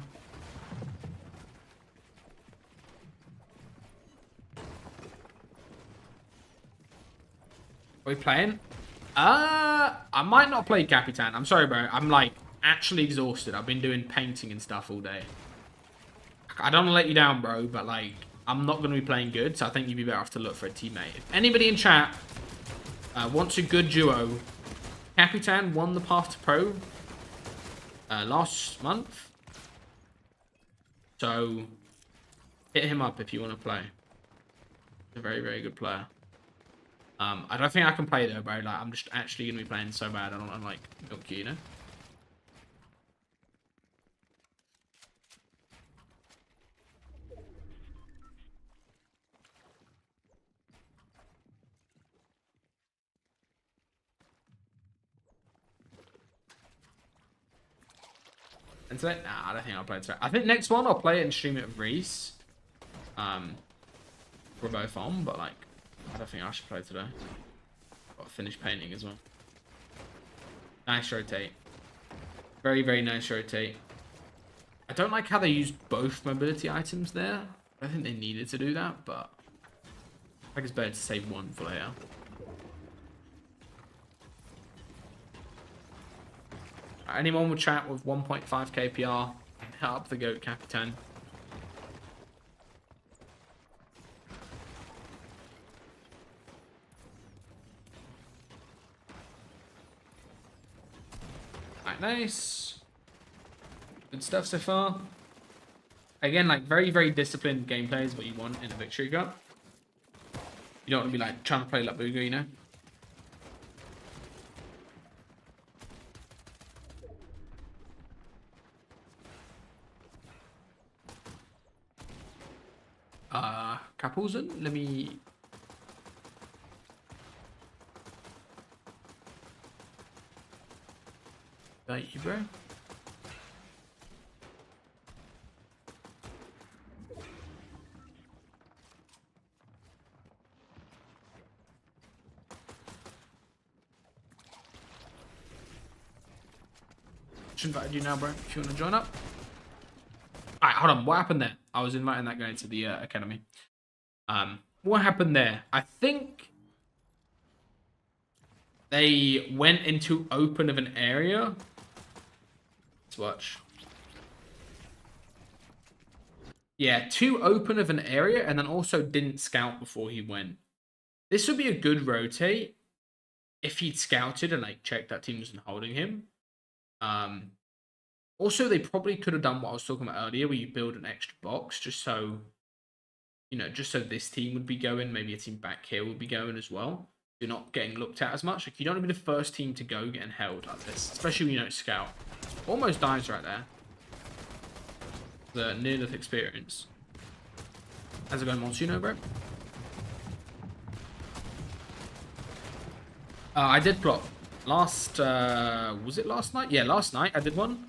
Are we playing? I might not play Capitan. I'm sorry, bro. I'm like actually exhausted. I've been doing painting and stuff all day. I don't want to let you down, bro, but like I'm not going to be playing good, so I think you'd be better off to look for a teammate. If anybody in chat wants a good duo, Capitan won the Path to Pro last month. So hit him up if you want to play. He's a very, very good player. I don't think I can play though, bro. Like I'm just actually gonna be playing so bad. I don't want to like milk you, you know. And today, nah, I don't think I'll play it today. I think next one I'll play it and stream it with Reese. We're both on, but like I don't think I should play today. Got to finish painting as well. Nice rotate. Very, very nice rotate. I don't like how they use both mobility items there. I don't think they needed to do that, but I think it's better to save one for later. Anyone with chat with 1.5 KPR, hit up the GOAT Capitan. Right, nice. Good stuff so far. Again, like very, very disciplined gameplay is what you want in a victory cup. You don't want to be like trying to play like Booga, you know? Kapulsen, let me... Thank you, bro. Just invited you now, bro, if you want to join up. Alright, hold on. What happened there? I was inviting that guy to the academy. What happened there? I think they went into open of an area. Let's watch. Yeah, too open of an area, and then also didn't scout before he went. This would be a good rotate if he'd scouted and like checked that team wasn't holding him. Also, they probably could have done what I was talking about earlier, where you build an extra box just so, you know, just so this team would be going. Maybe a team back here would be going as well. You're not getting looked at as much. Like, you don't want to be the first team to go getting held like this, especially when you don't scout. Almost dies right there. The near-death experience. How's it going, Monsuno, bro? I did plot last, was it last night? Yeah, last night I did one.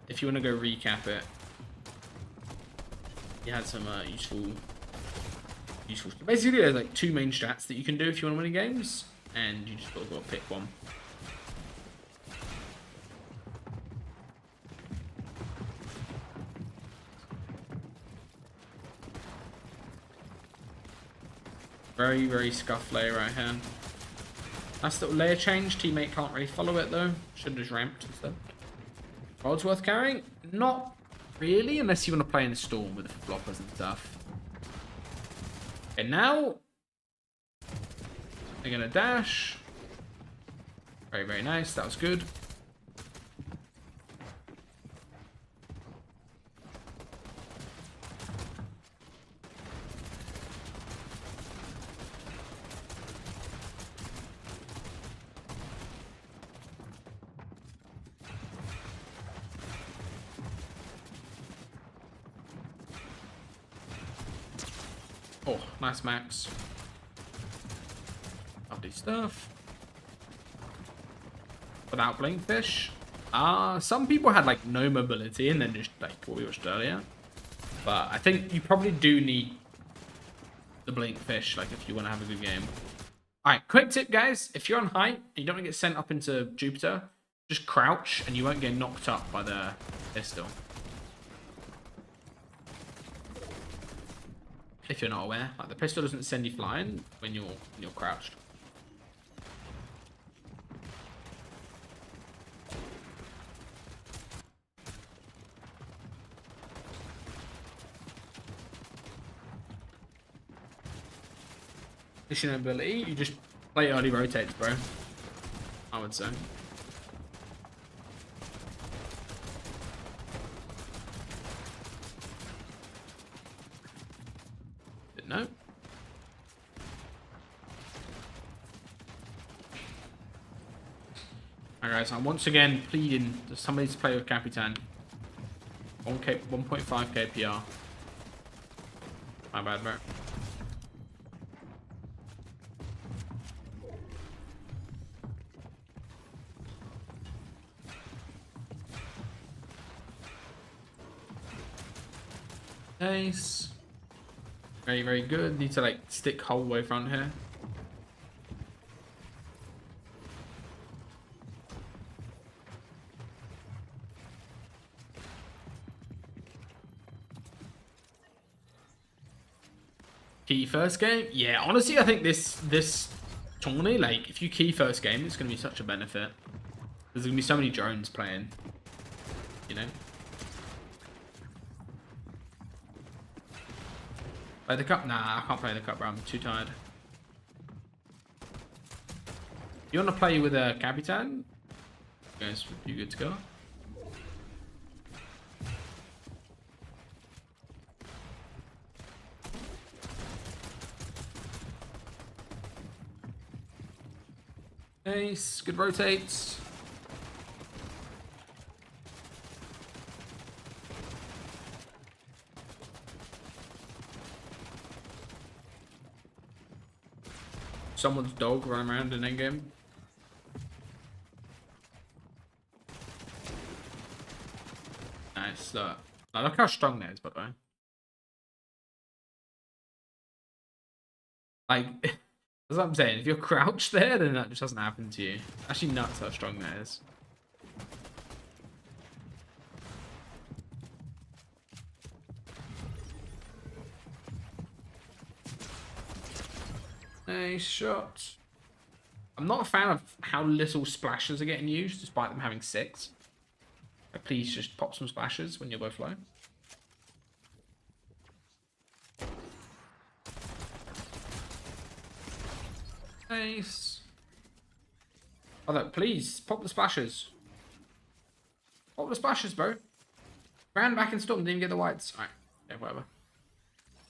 If you want to go recap it, you had some useful. Basically, there's like two main strats that you can do if you want to win games, and you just got to pick one. Very, very scuffed layer right here. Nice little layer change. Teammate can't really follow it though. Should have just ramped instead. Gold's worth carrying? Not really, unless you want to play in the storm with the floppers and stuff. Okay, now they're gonna dash. Very, very nice. That was good. Oh, nice max. Lovely stuff. Without Blinkfish. Some people had like no mobility and then just like what we watched earlier. But I think you probably do need the blink fish, like, if you want to have a good game. All right, quick tip, guys. If you're on height and you don't want to get sent up into Jupiter, just crouch and you won't get knocked up by the pistol. If you're not aware, like, the pistol doesn't send you flying when you're crouched. Mission ability, you just play early rotates, bro. I would say. Didn't know. Alright, guys, I'm once again pleading to somebody to play with Capitan. 1.5k PR. My bad, bro. Nice. Very, very good. Need to, like, stick whole way front here. Key first game? Yeah, honestly, I think this tournament, like, if you key first game, it's going to be such a benefit. There's going to be so many drones playing, you know? Play the cup? Nah, I can't play the cup, bro. I'm too tired. You want to play with a Capitan? You guys would be good to go. Nice. Good rotates. Someone's dog running around in endgame. Nice. Now look how strong that is, by the way. Like, that's what I'm saying. If you're crouched there, then that just doesn't happen to you. Actually nuts how strong that is. Nice shot. I'm not a fan of how little splashes are getting used, despite them having 6. But please just pop some splashes when you're both low. Nice. Although, please, pop the splashes. Pop the splashes, bro. Ran back and storm, didn't even get the whites. Alright, yeah, whatever.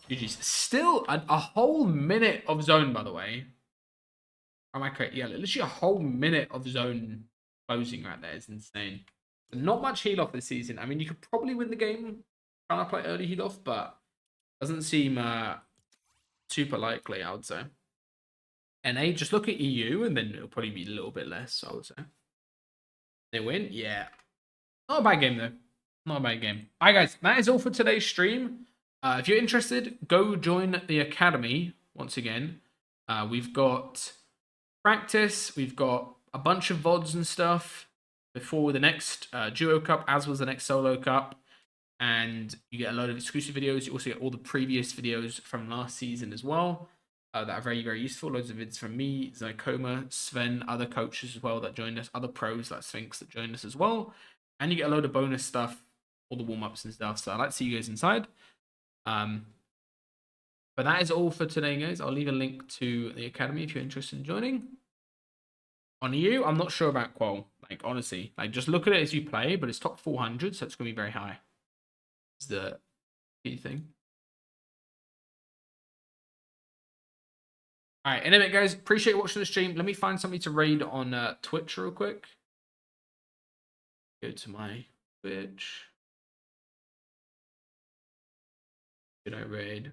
GG's. Still a whole minute of zone, by the way. Am I correct? Yeah, literally a whole minute of zone closing right there is insane. Not much heal off this season. I mean, you could probably win the game trying to play early heal off, but doesn't seem super likely, I would say. NA, just look at EU, and then it'll probably be a little bit less, I would say. They win? Yeah. Not a bad game, though. Not a bad game. All right, guys, that is all for today's stream. If you're interested, go join the Academy once again. We've got practice. We've got a bunch of VODs and stuff before the next Duo Cup, as was the next Solo Cup. And you get a load of exclusive videos. You also get all the previous videos from last season as well. That are very, very useful. Loads of vids from me, Zycoma, Sven, other coaches as well that joined us, other pros like Sphinx that joined us as well. And you get a load of bonus stuff, all the warm-ups and stuff. So I'd like to see you guys inside. But that is all for today, guys. I'll leave a link to the Academy if you're interested in joining. On you, I'm not sure about qual. Like, honestly, like, just look at it as you play, but it's top 400, so it's going to be very high. It's the key thing. All right, anyway, guys, appreciate watching the stream. Let me find somebody to raid on Twitch real quick. Go to my Twitch. Did I raid?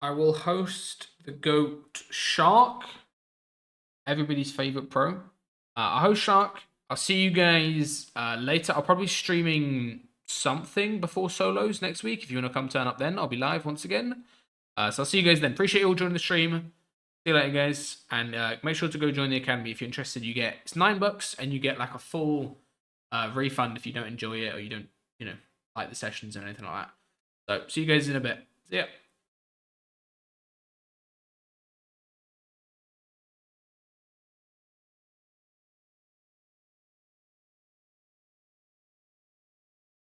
I will host the GOAT Shark, everybody's favorite pro. I host Shark. I'll see you guys later. I'll probably be streaming something before solos next week. If you want to come turn up then, I'll be live once again. So I'll see you guys then. Appreciate you all joining the stream. See you later, guys. And make sure to go join the academy if you're interested. It's $9 and you get like a full refund if you don't enjoy it or you don't, like the sessions or anything like that. So see you guys in a bit. See ya.